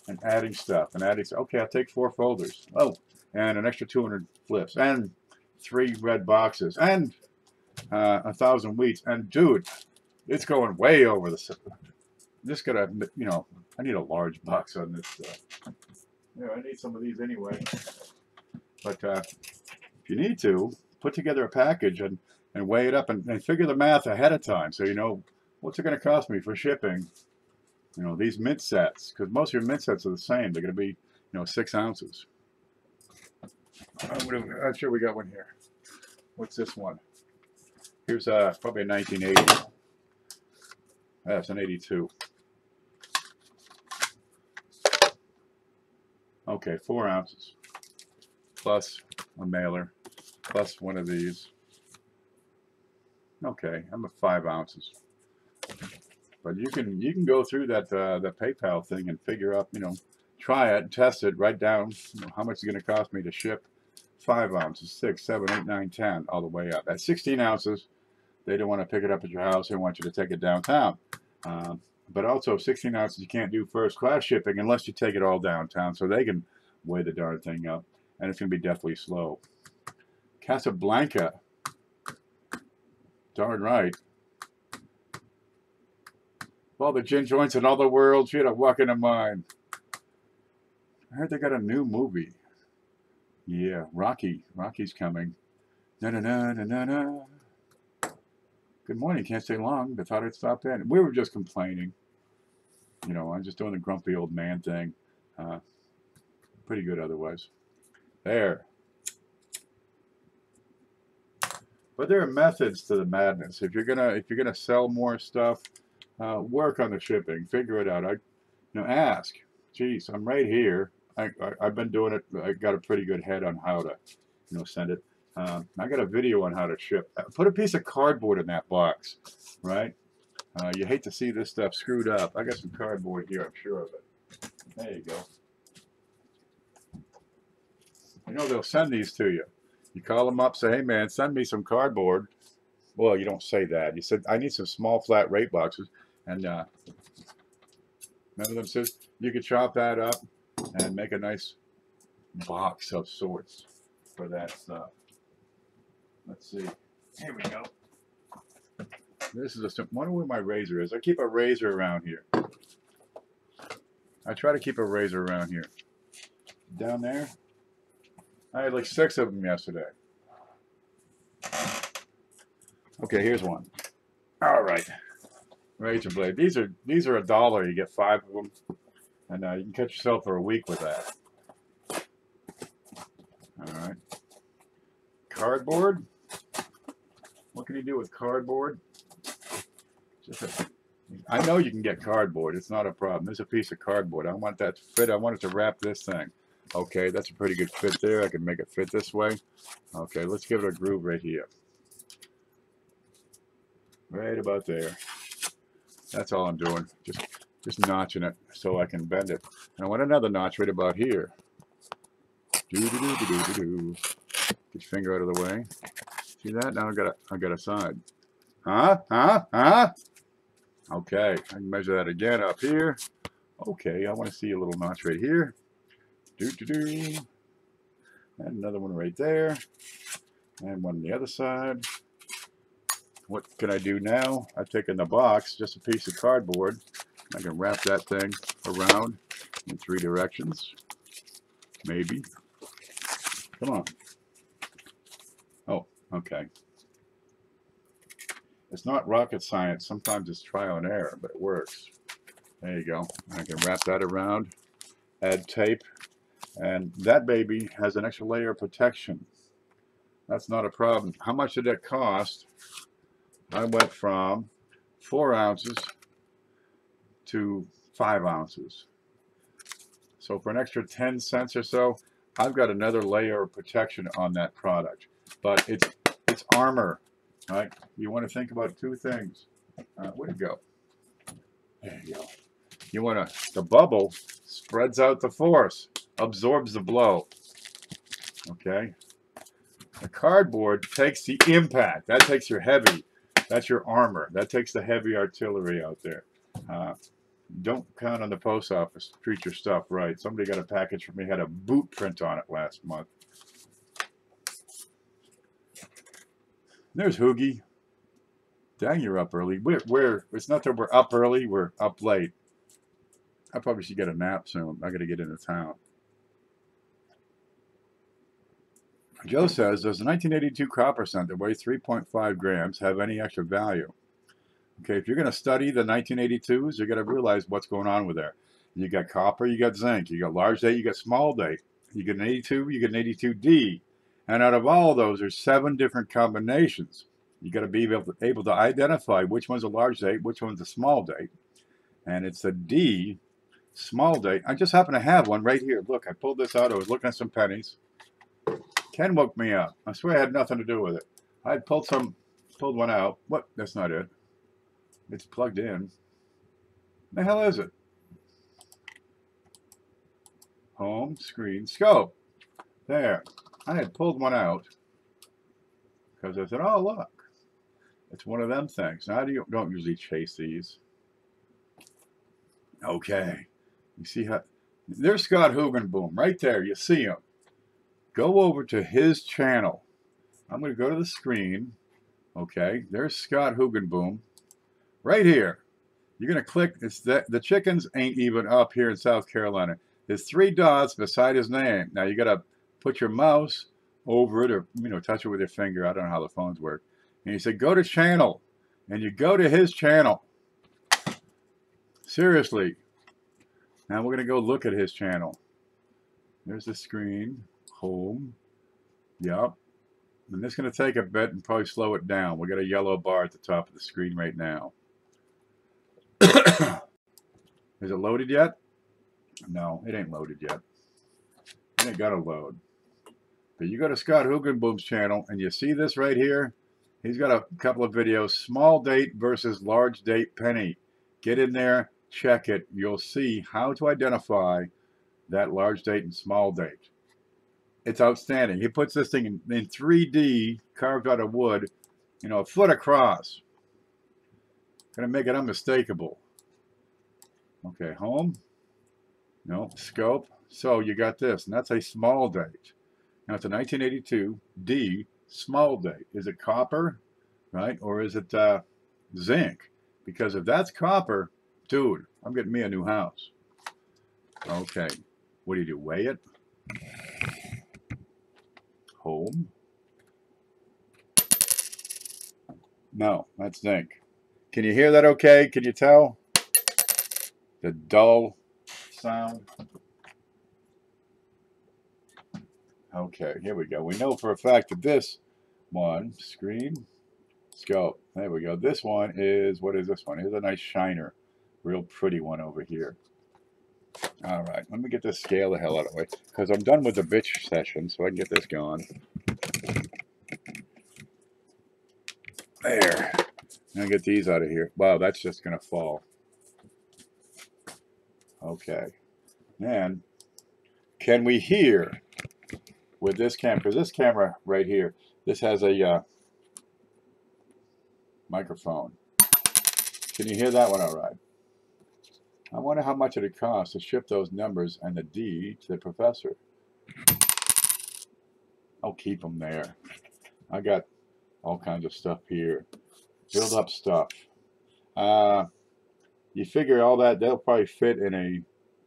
and adding stuff and adding stuff. Okay, I'll take 4 folders. Oh, and an extra 200 flips and 3 red boxes and 1,000 wheats. And dude, it's going way over the. Just gotta, I need a large box on this stuff. I need some of these anyway. But if you need to, put together a package and weigh it up and figure the math ahead of time, so you know what's it going to cost me for shipping. These mint sets, because most of your mint sets are the same. They're going to be, 6 ounces. I'm sure we got one here. What's this one? Here's probably a 1980. That's an 82. Okay, 4 ounces. Plus a mailer. Plus one of these. Okay, I'm at 5 ounces. But you can go through that the PayPal thing and figure out, try it, test it, write down how much it's going to cost me to ship 5 ounces, 6, 7, 8, 9, 10, all the way up. At 16 ounces, they don't want to pick it up at your house. They want you to take it downtown. But also 16 ounces, you can't do first class shipping unless you take it all downtown, so they can weigh the darn thing up, and it's going to be deathly slow. Casablanca. Darn right. All the gin joints in all the world, she had a walk into mine. I heard they got a new movie. Yeah, Rocky's coming. Na-na-na-na-na-na. Good morning, can't stay long. I thought I'd stop in. We were just complaining. I'm just doing the grumpy old man thing. Pretty good otherwise. There. But there are methods to the madness. If you're gonna sell more stuff, work on the shipping. Figure it out. Ask. Geez, I'm right here. I've been doing it. I got a pretty good head on how to, send it. I got a video on how to ship. Put a piece of cardboard in that box, right? You hate to see this stuff screwed up. I got some cardboard here, I'm sure of it. There you go. They'll send these to you. You call them up, say, hey man, send me some cardboard. Well, you don't say that. You said, I need some small flat rate boxes. And none of them says, you could chop that up and make a nice box of sorts for that stuff. Let's see. Here we go. This is I wonder where my razor is. I keep a razor around here. I try to keep a razor around here. Down there. I had like 6 of them yesterday. Okay, here's one. All right. Razor blade. These are $1. You get 5 of them. And you can cut yourself for a week with that. All right. Cardboard. What can you do with cardboard? I know you can get cardboard. It's not a problem. There's a piece of cardboard. I want that to fit. I want it to wrap this thing. Okay, that's a pretty good fit there. I can make it fit this way. Okay, let's give it a groove right here. Right about there. That's all I'm doing. Just Just notching it so I can bend it. And I want another notch right about here. Do-do-do-do-do-do-do. Get your finger out of the way. See that? Now I got a side. Huh? Okay, I can measure that again up here. Okay, I want to see a little notch right here. Do-do-do. And another one right there. And one on the other side. What can I do now? I've taken the box, just a piece of cardboard. I can wrap that thing around in 3 directions. Maybe. Come on. Oh, okay. It's not rocket science. Sometimes it's trial and error, but it works. There you go. I can wrap that around, add tape, and that baby has an extra layer of protection. That's not a problem. How much did that cost? I went from 4 ounces to 5 ounces. So for an extra 10 cents or so, I've got another layer of protection on that product. But it's armor, right? You want to think about 2 things. Where'd it go? There you go. You want to, the bubble spreads out the force, absorbs the blow. Okay? The cardboard takes the impact. That takes your heavy. That's your armor. That takes the heavy artillery out there. Don't count on the post office to treat your stuff right. Somebody got a package from me, had a boot print on it last month. There's Hoogie. Dang, you're up early. It's not that we're up early, we're up late. I probably should get a nap soon. I got to get into town. Joe says, does the 1982 copper cent that weighs 3.5 grams have any extra value? Okay, if you're going to study the 1982s, you're going to realize what's going on with there. You got copper, you got zinc, you got large date, you got small date. You get an 82, you get an 82D. And out of all of those, there's 7 different combinations. You got to be able to identify which one's a large date, which one's a small date. And it's a D, small date. I just happen to have one right here. Look, I pulled this out. I was looking at some pennies. Ken woke me up. I swear I had nothing to do with it. I pulled one out. What? That's not it. It's plugged in. The hell is it? Home, screen, scope. There. I had pulled one out because I said, oh, look. It's one of them things. Now, I don't usually chase these. Okay. You see how... There's Scott Hugenboom right there. You see him. Go over to his channel. I'm going to go to the screen. Okay. There's Scott Hugenboom. Right here. You're going to click. It's that the chickens ain't even up here in South Carolina. There's 3 dots beside his name. Now you got to put your mouse over it, or touch it with your finger. I don't know how the phones work. And you say go to channel, and you go to his channel. Seriously. Now we're going to go look at his channel. There's the screen. Home. Yep. And this is going to take a bit and probably slow it down. We got a yellow bar at the top of the screen right now. Is it loaded yet? No, it ain't loaded yet. It ain't got to load. But you go to Scott Hugenboom's channel and you see this right here. He's got a couple of videos, small date versus large date penny. Get in there, check it. You'll see how to identify that large date and small date. It's outstanding. He puts this thing in 3D, carved out of wood, a foot across. Gonna make it unmistakable. Okay, home. No, scope. So you got this, and that's a small date. Now it's a 1982 D small date. Is it copper, right, or is it zinc? Because if that's copper, dude, I'm getting me a new house. Okay, what do? Weigh it. Home. No, that's zinc. Can you hear that okay? Can you tell? The dull sound. Okay, here we go. We know for a fact that this one, screen, scope. There we go. This one is, what is this one? Here's a nice shiner. Real pretty one over here. All right, let me get this scale the hell out of the way, because I'm done with the bitch session, so I can get this going. There. I'm going to get these out of here. Wow, that's just going to fall. Okay. And can we hear with this camera? Because this camera right here, this has a microphone. Can you hear that one all right? I wonder how much it costs to ship those numbers and the D to the professor. I'll keep them there. I got all kinds of stuff here. Build up stuff. You figure all that, they'll probably fit in a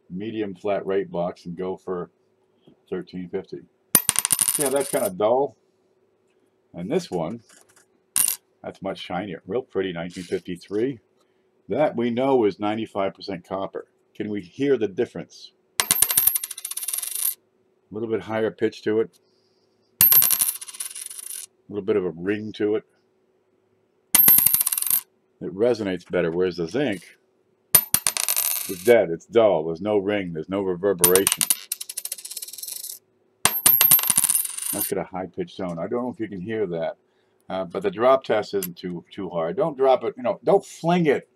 medium flat rate box and go for $13.50. Yeah, that's kind of dull. And this one, that's much shinier. Real pretty, 1953. That we know is 95% copper. Can we hear the difference? A little bit higher pitch to it. A little bit of a ring to it. It resonates better, whereas the zinc is dead. It's dull. There's no ring. There's no reverberation. That's got a high-pitched tone. I don't know if you can hear that, but the drop test isn't too hard. Don't drop it. Don't fling it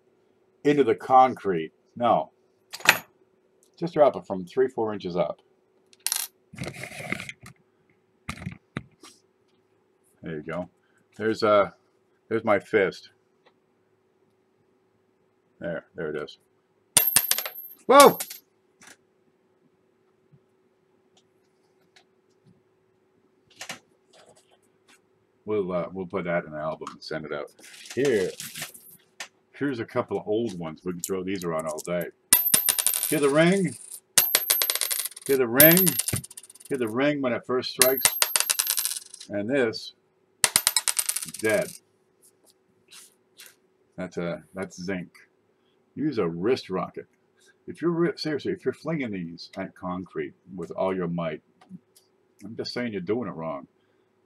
into the concrete. No. Just drop it from 3-4 inches up. There you go. There's my fist. There it is. Whoa! We'll put that in an album and send it out. Here's a couple of old ones. We can throw these around all day. Hear the ring? Hear the ring? Hear the ring when it first strikes? And this is dead. That's zinc. Use a wrist rocket. Seriously, if you're flinging these at concrete with all your might, I'm just saying you're doing it wrong.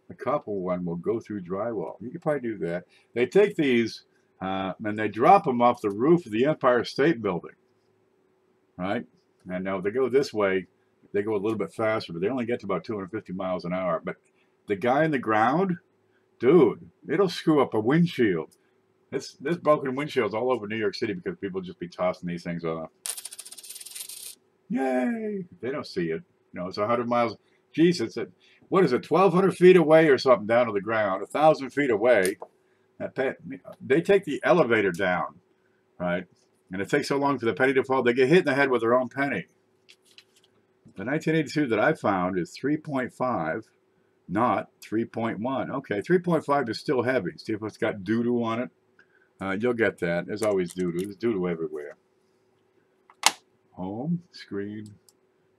The copper one will go through drywall. You could probably do that. They take these and they drop them off the roof of the Empire State Building, right? And now they go this way, they go a little bit faster, but they only get to about 250 miles an hour. But the guy in the ground, dude, it'll screw up a windshield. There's broken windshields all over New York City because people just be tossing these things off. Yay! They don't see it. It's 100 miles. Geez, what is it, 1,200 feet away or something down to the ground, 1,000 feet away. They take the elevator down, right? And it takes so long for the penny to fall, they get hit in the head with their own penny. The 1982 that I found is 3.5, not 3.1. Okay, 3.5 is still heavy. See if it's got doo-doo on it. You'll get that. There's always doo-doo. There's doo-doo everywhere. Home, screen,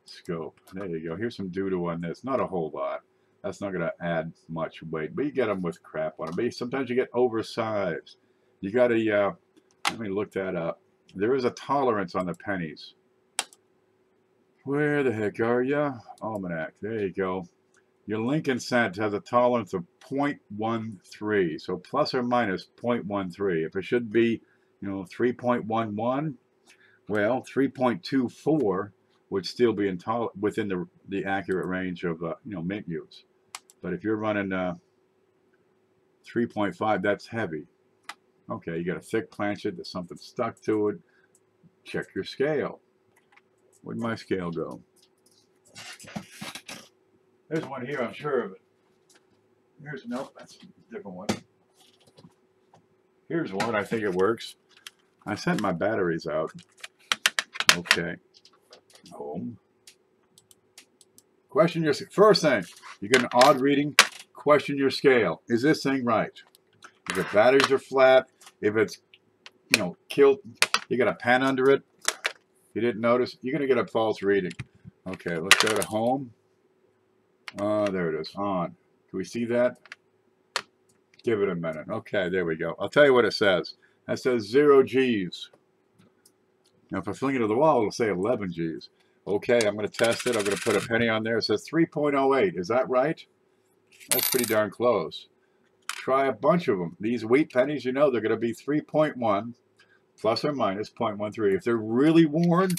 scope. There you go. Here's some doo-doo on this. Not a whole lot. That's not going to add much weight, but you get them with crap on them. But sometimes you get oversized. You got to, let me look that up. There is a tolerance on the pennies. Where the heck are you? Almanac. There you go. Your Lincoln cent has a tolerance of 0.13, so plus or minus 0.13. If it should be, 3.11, well, 3.24 would still be within the accurate range of mint use. But if you're running 3.5, that's heavy. Okay, you got a thick planchet. There's something stuck to it. Check your scale. Where'd my scale go? There's one here, I'm sure of it. Nope, that's a different one. Here's one, I think it works. I sent my batteries out. Okay. Home. Question your, first thing, you get an odd reading, question your scale. Is this thing right? If the batteries are flat, if it's, killed, you got a pen under it, you didn't notice, you're going to get a false reading. Okay, let's go to home. There it is, on. Can we see that? Give it a minute. Okay, there we go. I'll tell you what it says. That says 0 G's. Now, if I fling it to the wall, it'll say 11 G's. Okay, I'm going to test it. I'm going to put a penny on there. It says 3.08. Is that right? That's pretty darn close. Try a bunch of them. These wheat pennies, they're going to be 3.1 plus or minus 0.13. If they're really worn,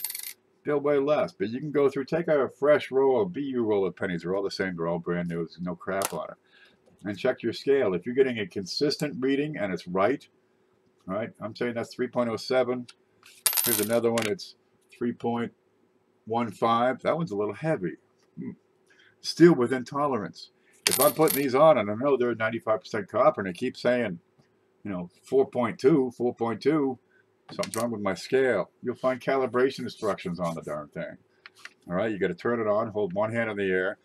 they'll weigh less. But you can go through, take a fresh roll, a BU roll of pennies. They're all the same. They're all brand new. There's no crap on it. And check your scale. If you're getting a consistent reading and it's right, all right, I'm saying that's 3.07. Here's another one. It's 3.15. That one's a little heavy. Still within tolerance. If I'm putting these on and I know they're 95% copper and it keeps saying, you know, 4.2, 4.2, something's wrong with my scale. You'll find calibration instructions on the darn thing. All right, you got to turn it on, hold one hand in the air,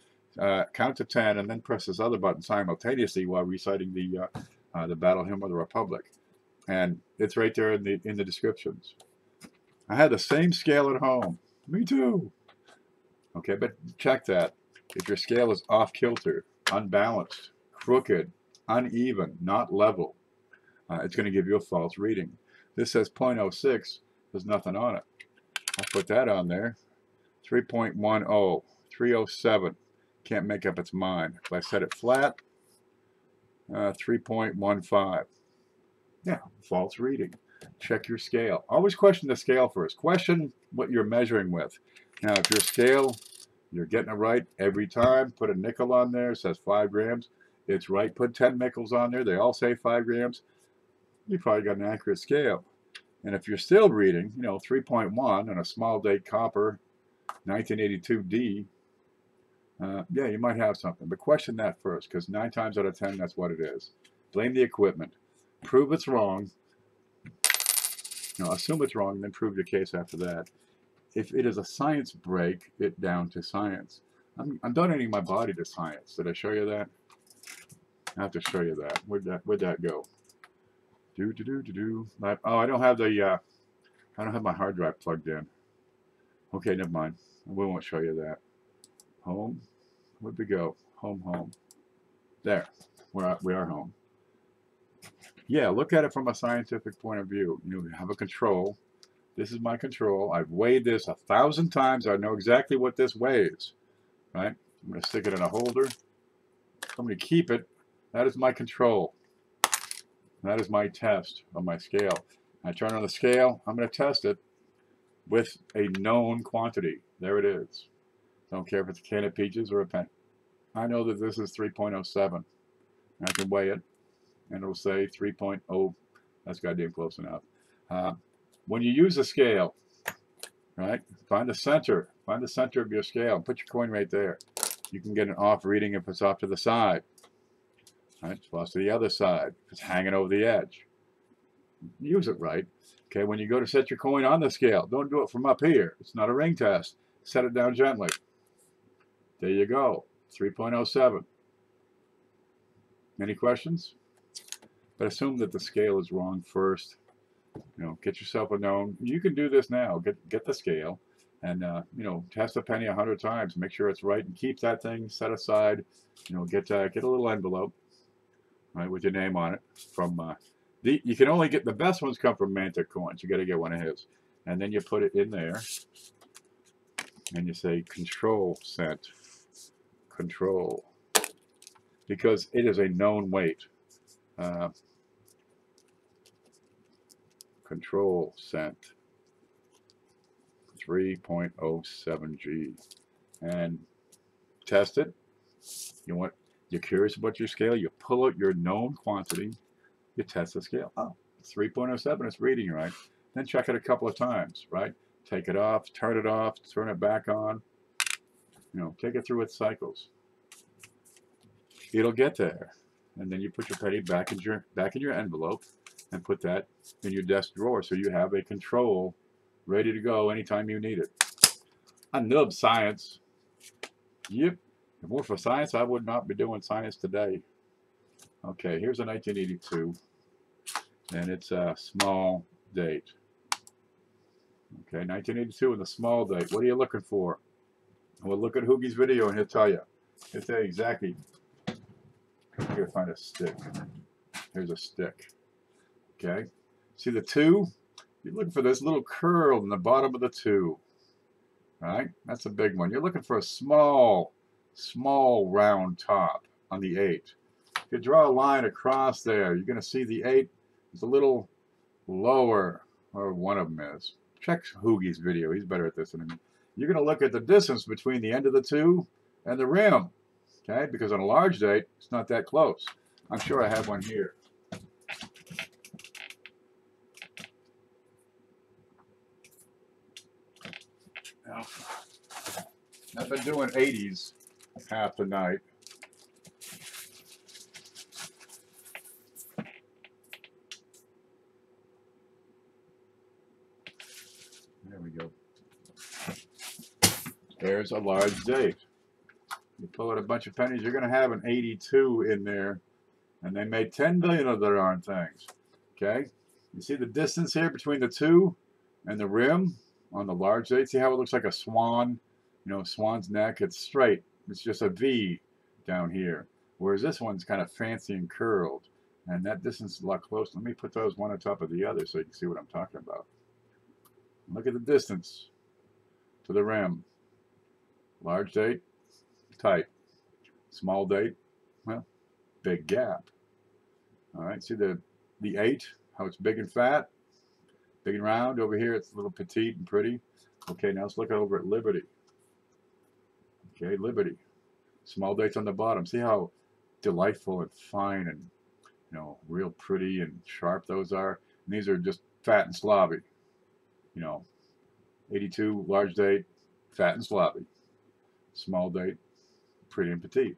count to 10, and then press this other button simultaneously while reciting the Battle Hymn of the Republic. And it's right there in the descriptions. I had the same scale at home. Me too. Okay, but check that. If your scale is off kilter, unbalanced, crooked, uneven, not level, it's going to give you a false reading. This says 0.06. There's nothing on it. I'll put that on there. 3.10, 307. Can't make up its mind. If I set it flat, 3.15. Yeah, false reading. Check your scale. Always question the scale first. Question what you're measuring with. Now, if your scale, you're getting it right every time, put a nickel on there, it says 5 grams. It's right. Put 10 nickels on there. They all say 5 grams. You probably got an accurate scale. And if you're still reading, you know, 3.1 on a small date copper, 1982D, yeah, you might have something. But question that first, because 9 times out of 10, that's what it is. Blame the equipment. Prove it's wrong. You know, assume it's wrong, and then prove your case after that. If it is a science, break it down to science. I'm donating my body to science. Did I show you that? I have to show you that. Where'd that go? Oh, I don't have the I don't have my hard drive plugged in. Okay, never mind. We won't show you that. Home. Where'd we go? Home. There. We are home. Yeah, look at it from a scientific point of view. You have a control. This is my control. I've weighed this 1,000 times. I know exactly what this weighs. Right? I'm going to stick it in a holder. I'm going to keep it. That is my control. That is my test of my scale. I turn on the scale. I'm going to test it with a known quantity. There it is. Don't care if it's a can of peaches or a pen. I know that this is 3.07. I can weigh it, and it'll say 3.0. That's goddamn close enough. When you use a scale, right, find the center. Find the center of your scale and put your coin right there. You can get an off reading if it's off to the side. Right, it's off to the other side. If it's hanging over the edge. Use it right. Okay, when you go to set your coin on the scale, don't do it from up here. It's not a ring test. Set it down gently. There you go. 3.07. Any questions? But assume that the scale is wrong first. You know, get yourself a known. You can do this now. Get the scale, and you know, test a penny 100 times. Make sure it's right, and keep that thing set aside. You know, get a little envelope, right, with your name on it. From you can only get the best ones come from Mantic Coins. You got to get one of his, and then you put it in there, and you say control cent, control, because it is a known weight. Control cent 3.07 G, and test it. You're curious about your scale, you pull out your known quantity, you test the scale. Oh, it's 3.07, it's reading right. Then check it a couple of times, right? Take it off, turn it back on. You know, take it through its cycles. It'll get there, and then you put your penny back in your envelope, and put that in your desk drawer so you have a control ready to go anytime you need it. I nub science. Yep. If it weren't for science, I would not be doing science today. Okay, here's a 1982, and it's a small date. Okay, 1982 and the small date. What are you looking for? Well, look at Hoogie's video and he'll tell you. He'll tell you exactly. Here, find a stick. Here's a stick. Okay, see the 2? You're looking for this little curl in the bottom of the 2. Right? That's a big one. You're looking for a small round top on the 8. If you draw a line across there, you're going to see the 8 is a little lower, or one of them is. Check Hoogie's video. He's better at this than me. You're going to look at the distance between the end of the 2 and the rim. Okay? Because on a large date, it's not that close. I'm sure I have one here. know, I've been doing 80s half the night. There we go. There's a large date. You pull out a bunch of pennies, you're going to have an 82 in there. And they made 10 billion of their darn things. Okay? You see the distance here between the two and the rim on the large date? See how it looks like a swan? You know, swan's neck. It's straight. It's just a V down here. Whereas this one's kind of fancy and curled. And that distance is a lot closer. Let me put those one on top of the other so you can see what I'm talking about. Look at the distance to the rim. Large date, tight. Small date, well, big gap. All right, see the 8, how it's big and fat, big and round. Over here, it's a little petite and pretty. Okay, now let's look over at Liberty. Okay, Liberty. Small dates on the bottom. See how delightful and fine and, you know, real pretty and sharp those are. And these are just fat and slobby. You know, 82, large date, fat and slobby. Small date, pretty and petite.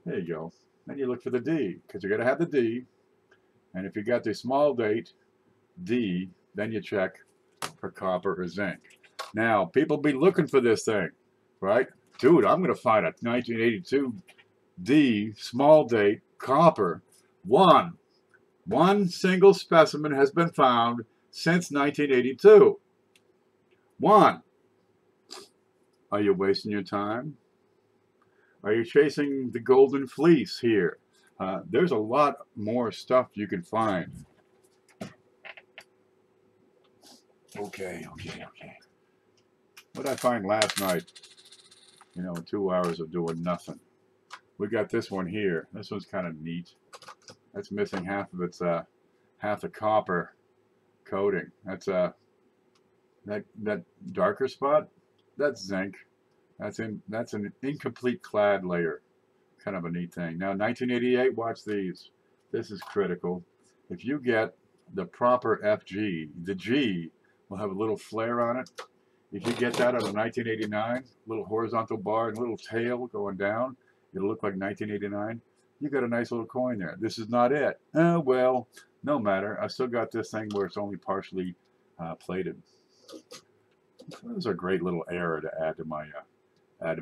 There you go. Then you look for the D, because you're going to have the D. And if you got the small date, D, then you check for copper or zinc. Now, people be looking for this thing, right? Dude, I'm going to find a 1982 D, small date, copper. One single specimen has been found since 1982. One. Are you wasting your time? Are you chasing the golden fleece here? There's a lot more stuff you can find. Okay. What did I find last night? You know, in 2 hours of doing nothing. We got this one here. This one's kind of neat. That's missing half of its half the copper coating. That's that darker spot. That's zinc. That's an incomplete clad layer. Kind of a neat thing. Now 1988, watch these. This is critical. If you get the proper FG, the G will have a little flare on it. If you get that on a 1989, little horizontal bar and little tail going down, it'll look like 1989. You got a nice little coin there. This is not it. Oh, well, no matter. I still got this thing where it's only partially plated. This is a great little error to add to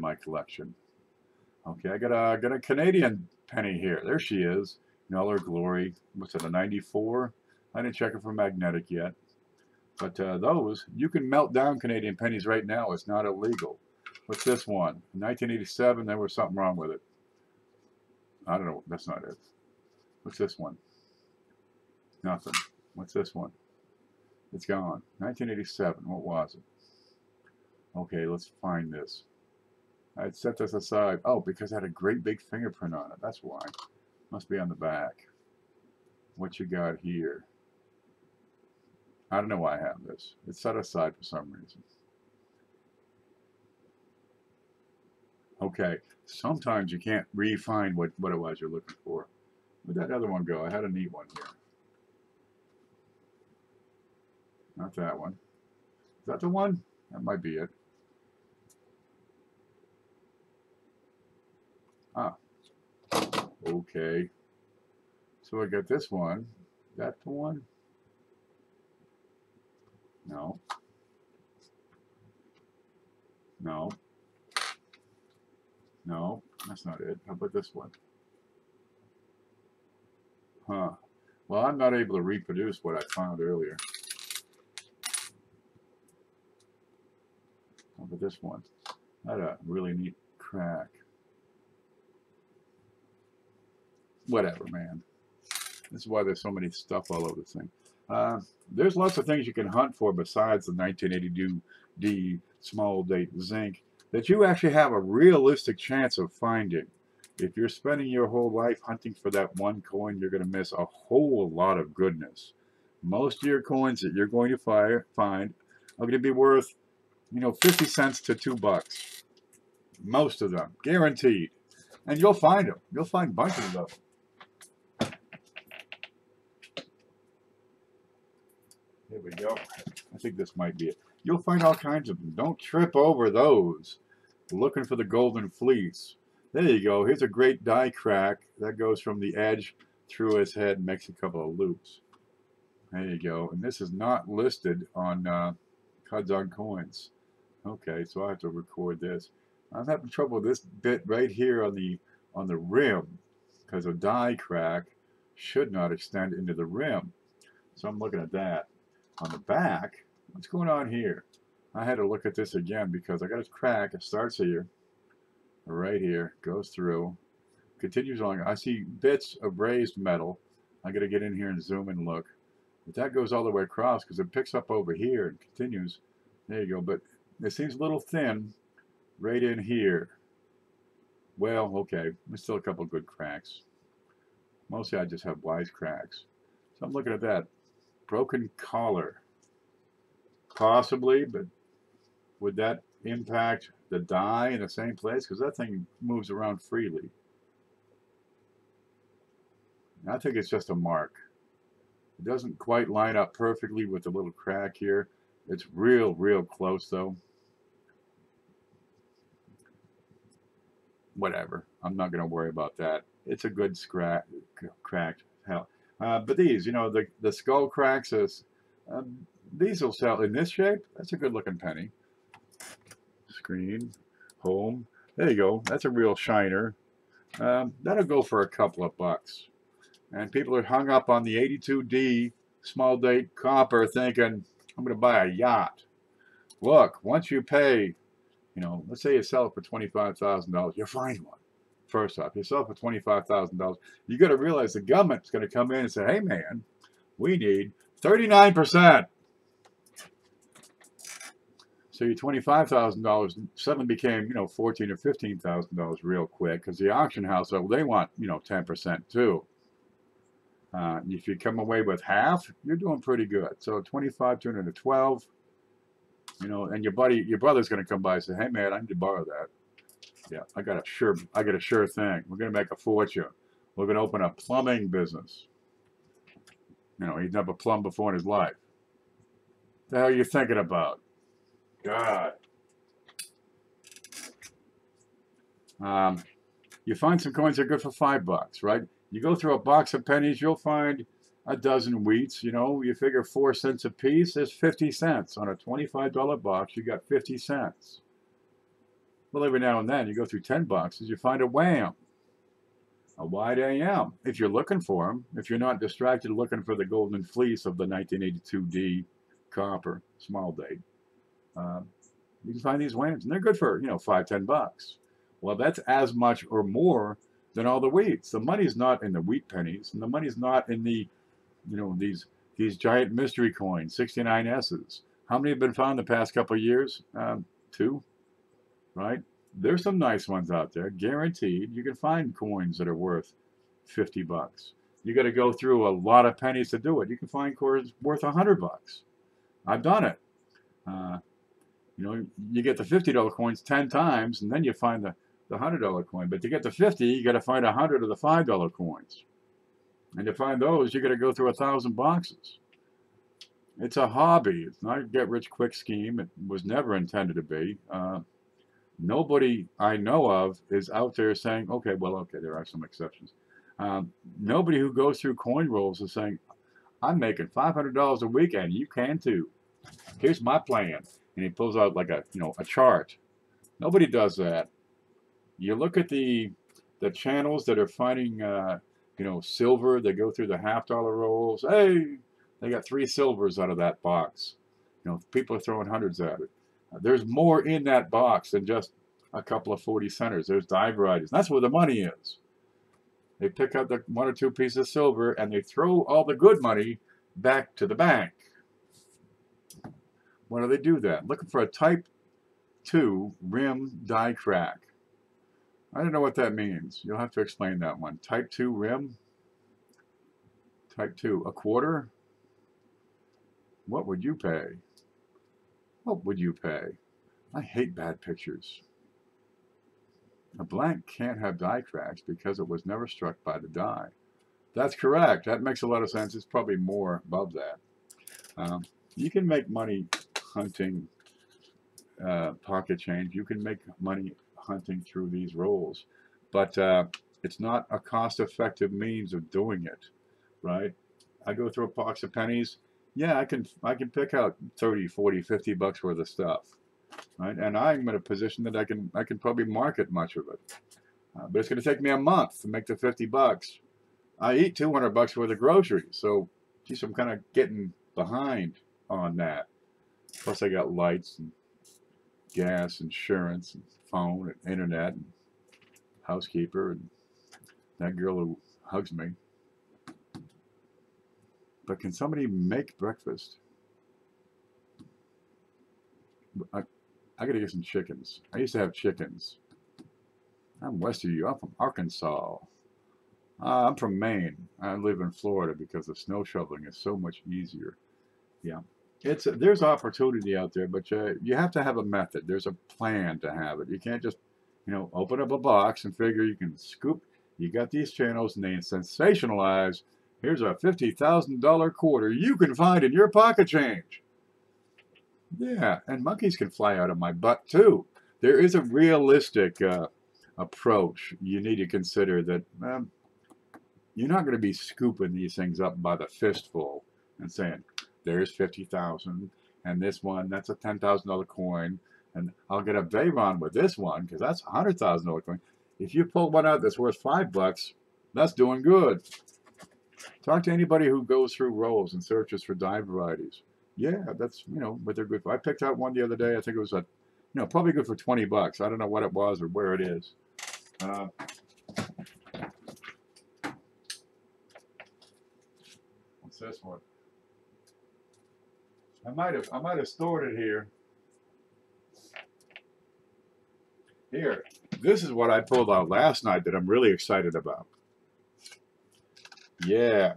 my collection. Okay, I got a Canadian penny here. There she is, in all her glory. What's it, a 94? I didn't check it for magnetic yet. But those, you can melt down Canadian pennies right now. It's not illegal. What's this one? In 1987, there was something wrong with it. I don't know. That's not it. What's this one? Nothing. What's this one? It's gone. 1987. What was it? Okay, let's find this. I'd set this aside. Oh, because it had a great big fingerprint on it. That's why. Must be on the back. What you got here? I don't know why I have this. It's set aside for some reason. Okay, sometimes you can't re-find what it was you're looking for. Where'd that other one go? I had a neat one here. Not that one. Is that the one? That might be it. Ah. Okay. So I got this one. Is that the one? No. No. No, that's not it. How about this one? Huh. Well, I'm not able to reproduce what I found earlier. How about this one? That's a really neat crack. Whatever, man. This is why there's so many stuff all over this thing. There's lots of things you can hunt for besides the 1982 D small date zinc that you actually have a realistic chance of finding. If you're spending your whole life hunting for that one coin, you're going to miss a whole lot of goodness. Most of your coins that you're going to find are going to be worth, you know, 50 cents to $2. Most of them, guaranteed. And you'll find them. You'll find bunches of them. Here we go. think this might be it. You'll find all kinds of them. Don't trip over those. Looking for the golden fleece. There you go. Here's a great die crack that goes from the edge through his head and makes a couple of loops. There you go. And this is not listed on Cuds on Coins. Okay, so I have to record this. I'm having trouble with this bit right here on the rim, because a die crack should not extend into the rim. So I'm looking at that. On the back, what's going on here? I had to look at this again because I got a crack. It starts here, right here, goes through, continues on. I see bits of raised metal. I got to get in here and zoom and look. But that goes all the way across because it picks up over here and continues. There you go. But it seems a little thin right in here. Well, okay, there's still a couple good cracks. Mostly I just have wise cracks. So I'm looking at that. Broken collar. Possibly, but would that impact the die in the same place? Because that thing moves around freely. I think it's just a mark. It doesn't quite line up perfectly with the little crack here. It's real close though. Whatever. I'm not going to worry about that. It's a good cracked hell. But these, you know, the skull cracks, these will sell in this shape. That's a good looking penny. Screen, home. There you go. That's a real shiner. That'll go for a couple of bucks. And people are hung up on the 82D small date copper thinking, I'm going to buy a yacht. Look, once you pay, you know, let's say you sell it for $25,000, you find one. First off, you sell it for $25,000. You got to realize the government's going to come in and say, hey man, we need 39%. So your $25,000 suddenly became, you know, $14,000 or $15,000 real quick because the auction house, they want, you know, 10% too. If you come away with half, you're doing pretty good. So 25 turned into 12, you know, and your brother's going to come by and say, hey man, I need to borrow that. Yeah, I got a sure thing. We're going to make a fortune. We're going to open a plumbing business. You know, he's never plumbed before in his life. The hell are you thinking about? God. You find some coins that are good for $5, right? You go through a box of pennies, you'll find a dozen wheats. You know, you figure 4 cents a piece is 50 cents. On a $25 box, you got 50 cents. Well, every now and then, you go through 10 boxes, you find a wham, a wide AM. If you're looking for them, if you're not distracted looking for the golden fleece of the 1982D copper small date, you can find these whams, and they're good for, you know, $5, $10. Well, that's as much or more than all the wheats. The money's not in the wheat pennies, and the money's not in the, you know, these giant mystery coins, 69S's. How many have been found the past couple of years? 2, right? There's some nice ones out there, guaranteed. You can find coins that are worth $50. You got to go through a lot of pennies to do it. You can find coins worth $100. I've done it. You know, you get the $50 coins 10 times, and then you find the $100 coin. But to get the 50, you got to find 100 of the $5 coins. And to find those, you got to go through 1,000 boxes. It's a hobby. It's not a get-rich-quick scheme. It was never intended to be. Nobody I know of is out there saying, okay, there are some exceptions. Nobody who goes through coin rolls is saying, I'm making $500 a week, and you can too. Here's my plan. And he pulls out like a chart. Nobody does that. You look at the channels that are finding silver. They go through the $50 rolls. Hey, they got 3 silvers out of that box. You know, people are throwing hundreds at it. There's more in that box than just a couple of 40 centers. There's die varieties. That's where the money is. They pick up the 1 or 2 pieces of silver and they throw all the good money back to the bank. Why do they do that? Looking for a type 2 rim die crack. I don't know what that means. You'll have to explain that one. Type 2 rim? Type 2, a quarter? What would you pay? What would you pay? I hate bad pictures. A blank can't have die cracks because it was never struck by the die. That's correct. That makes a lot of sense. It's probably more above that. You can make money hunting pocket change. You can make money hunting through these rolls, but it's not a cost-effective means of doing it, right? I go through a box of pennies. Yeah, I can pick out 30, 40, 50 bucks worth of stuff, right? And I'm in a position that I can probably market much of it, but it's going to take me a month to make the 50 bucks. I eat 200 bucks worth of groceries, so geez, I'm kind of getting behind on that. Plus, I got lights and gas, insurance, and phone, and internet, and housekeeper, and that girl who hugs me. But can somebody make breakfast? I got to get some chickens. I used to have chickens. I'm west of you. I'm from Arkansas. I'm from Maine. I live in Florida because the snow shoveling is so much easier. Yeah. There's opportunity out there, but you have to have a method. There's a plan to have it. You can't just, open up a box and figure you can scoop. You got these channels and they sensationalize. Here's a $50,000 quarter you can find in your pocket change. Yeah, and monkeys can fly out of my butt too. There is a realistic approach. You need to consider that you're not going to be scooping these things up by the fistful and saying, there's 50,000, and this one, that's a $10,000 coin, and I'll get a Veyron with this one because that's a $100,000 coin. If you pull one out that's worth $5, that's doing good. Talk to anybody who goes through rolls and searches for die varieties. Yeah, that's, what they're good for. I picked out one the other day. I think it was probably good for 20 bucks. I don't know what it was or where it is. What's this one? I might have stored it here. Here, this is what I pulled out last night that I'm really excited about. Yeah,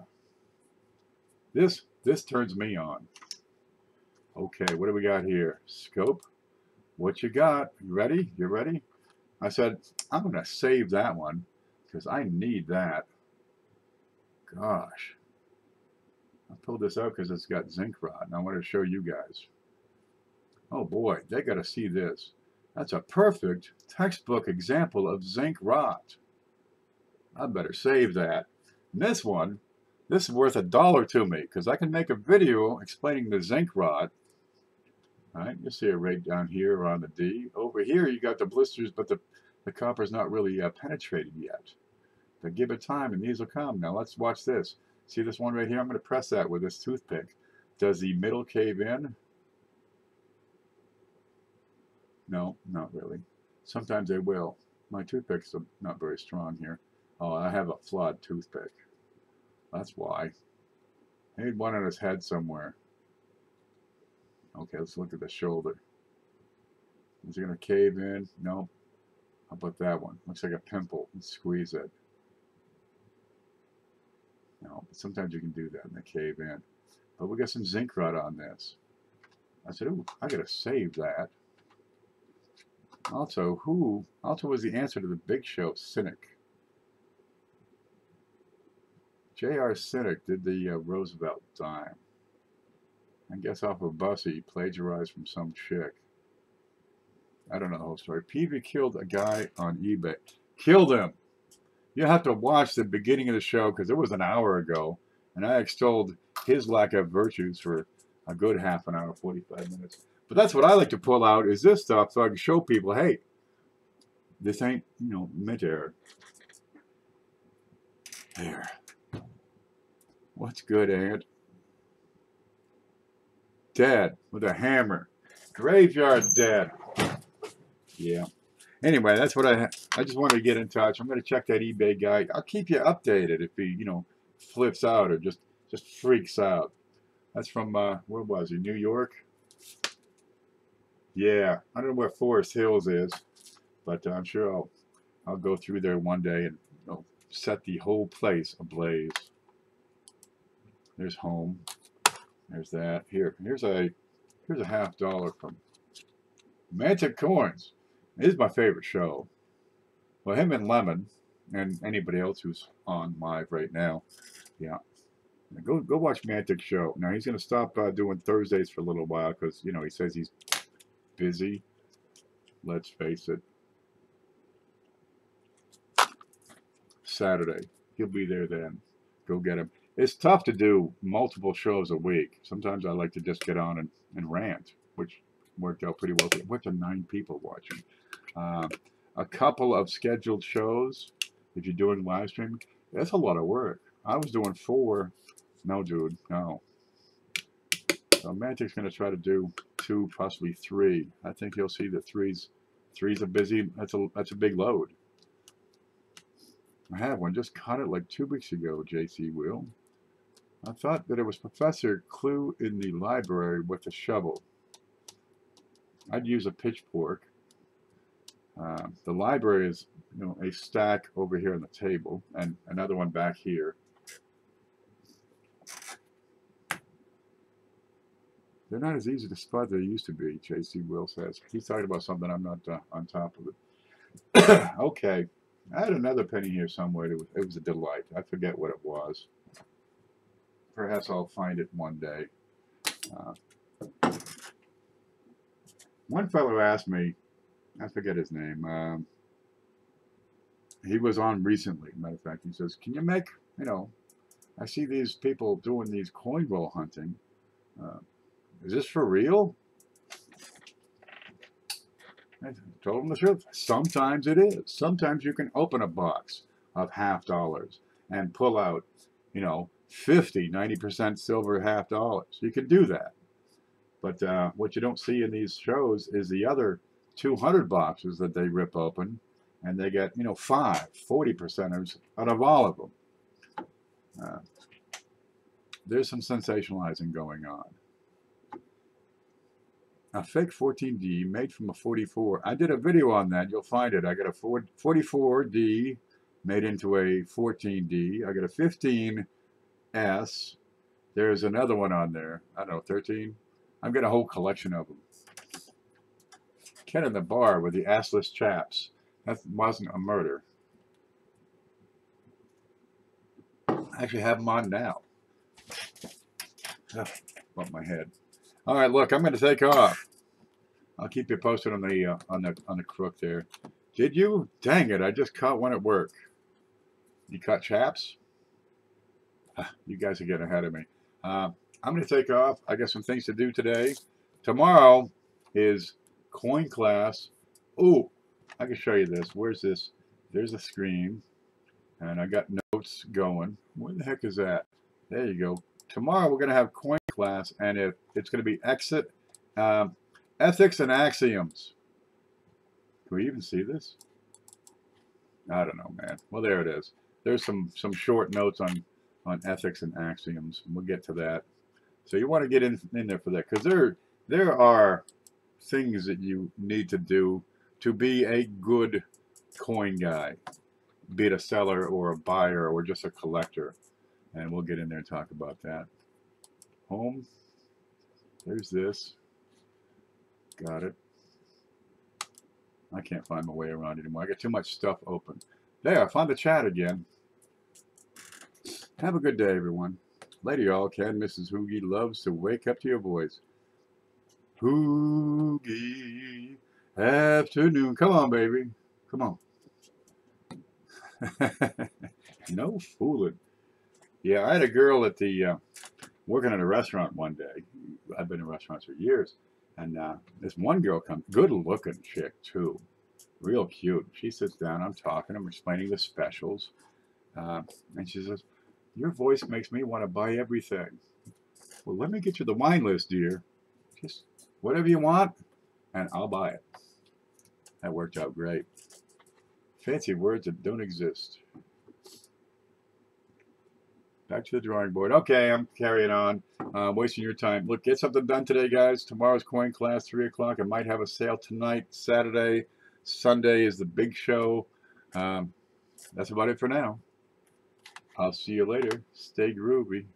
this turns me on. Okay, what do we got here? Scope. What you got? You ready? You ready? I said I'm gonna save that one because I need that. Gosh. I pulled this out because it's got zinc rot, and I want to show you guys. Oh boy, they got to see this. That's a perfect textbook example of zinc rot. I better save that. And this one, this is worth $1 to me because I can make a video explaining the zinc rot. All right, you see it right down here on the D. Over here, you got the blisters, but the copper's not really penetrated yet. But give it time, and these will come. Now let's watch this. See this one right here? I'm going to press that with this toothpick. Does the middle cave in? No, not really. Sometimes they will. My toothpick's not very strong here. Oh, I have a flawed toothpick. That's why. I need one on his head somewhere. Okay, let's look at the shoulder. Is it going to cave in? No. How about that one? Looks like a pimple. Let's squeeze it. No, but sometimes you can do that and they cave in. But we got some zinc rot on this. I said, ooh, I gotta save that. Also, who was the answer to the Big Show cynic? J.R. Cynic did the Roosevelt dime. I guess off a bus he plagiarized from some chick. I don't know the whole story. Peavey killed a guy on eBay. Killed him! You have to watch the beginning of the show because it was an hour ago, and I extolled his lack of virtues for a good half an hour, 45 minutes. But that's what I like to pull out is this stuff so I can show people, hey, this ain't, mid-air. There. What's good, Aunt? Dead with a hammer. Graveyard dead. Yeah. Anyway, that's what I just wanted to get in touch. I'm going to check that eBay guy. I'll keep you updated if he, flips out or just freaks out. That's from, where was he? New York? Yeah. I don't know where Forest Hills is, but I'm sure I'll go through there one day and set the whole place ablaze. There's home. There's that. Here's a $50 from Mantic Coins. It is my favorite show. Well, him and Lemon, and anybody else who's on live right now. Yeah. Go watch Mantic's show. Now he's going to stop doing Thursdays for a little while because, you know, he says he's busy. Let's face it. Saturday. He'll be there then. Go get him. It's tough to do multiple shows a week. Sometimes I like to just get on and rant, which worked out pretty well. We're to 9 people watching. A couple of scheduled shows, if you're doing live streaming, that's a lot of work. I was doing 4. No, dude, no. So Mantic's going to try to do 2, possibly 3. I think he'll see that three's a busy. That's a big load. I had one, just caught it like 2 weeks ago, JC Will. I thought that it was Professor Clue in the library with a shovel. I'd use a pitchfork. The library is, you know, a stack over here on the table, and another one back here. They're not as easy to spot as they used to be, JC Will says. He's talking about something I'm not on top of it. Okay. I had another penny here somewhere. It was a delight. I forget what it was. Perhaps I'll find it one day. One fellow asked me, I forget his name. He was on recently. Matter of fact, he says, "Can you make, you know, I see these people doing these coin roll hunting. Is this for real?" I told him the truth. Sometimes it is. Sometimes you can open a box of $50 and pull out, you know, 90% silver $50. You can do that. But what you don't see in these shows is the other 200 boxes that they rip open, and they get, you know, 40%ers out of all of them. There's some sensationalizing going on. A fake 14D made from a 44. I did a video on that. You'll find it. I got a 44D made into a 14D. I got a 15S. There's another one on there. I don't know, 13. I've got a whole collection of them. Ken in the bar with the assless chaps. That wasn't a murder. I actually have them on now. Ugh, bump my head. All right, look, I'm going to take off. I'll keep you posted on the crook there. Did you? Dang it! I just caught one at work. You caught chaps? You guys are getting ahead of me. I'm going to take off. I got some things to do today. Tomorrow is coin class. Ooh, I can show you this. Where's this? There's a screen, and I got notes going. Where the heck is that? There you go. Tomorrow we're going to have coin class, and it's going to be ethics and axioms. Can we even see this? I don't know, man. Well, there it is. There's some short notes on ethics and axioms. We'll get to that. So you want to get in there for that, because there are things that you need to do to be a good coin guy, be it a seller or a buyer or just a collector. And we'll get in there and talk about that. Home. There's this. Got it. I can't find my way around anymore. I got too much stuff open. There, I found the chat again. Have a good day, everyone. Later, y'all. Ken, Mrs. Hoogie loves to wake up to your voice. Hoogie, afternoon. Come on, baby. Come on. No fooling. Yeah, I had a girl at the working at a restaurant one day. I've been in restaurants for years, and this one girl comes, good-looking chick too, real cute. She sits down. I'm talking. I'm explaining the specials, and she says, "Your voice makes me want to buy everything." Well, let me get you the wine list, dear. Just whatever you want, and I'll buy it. That worked out great. Fancy words that don't exist. Back to the drawing board. Okay, I'm carrying on. Wasting your time. Look, get something done today, guys. Tomorrow's coin class, 3 o'clock. I might have a sale tonight, Saturday. Sunday is the big show. That's about it for now. I'll see you later. Stay groovy.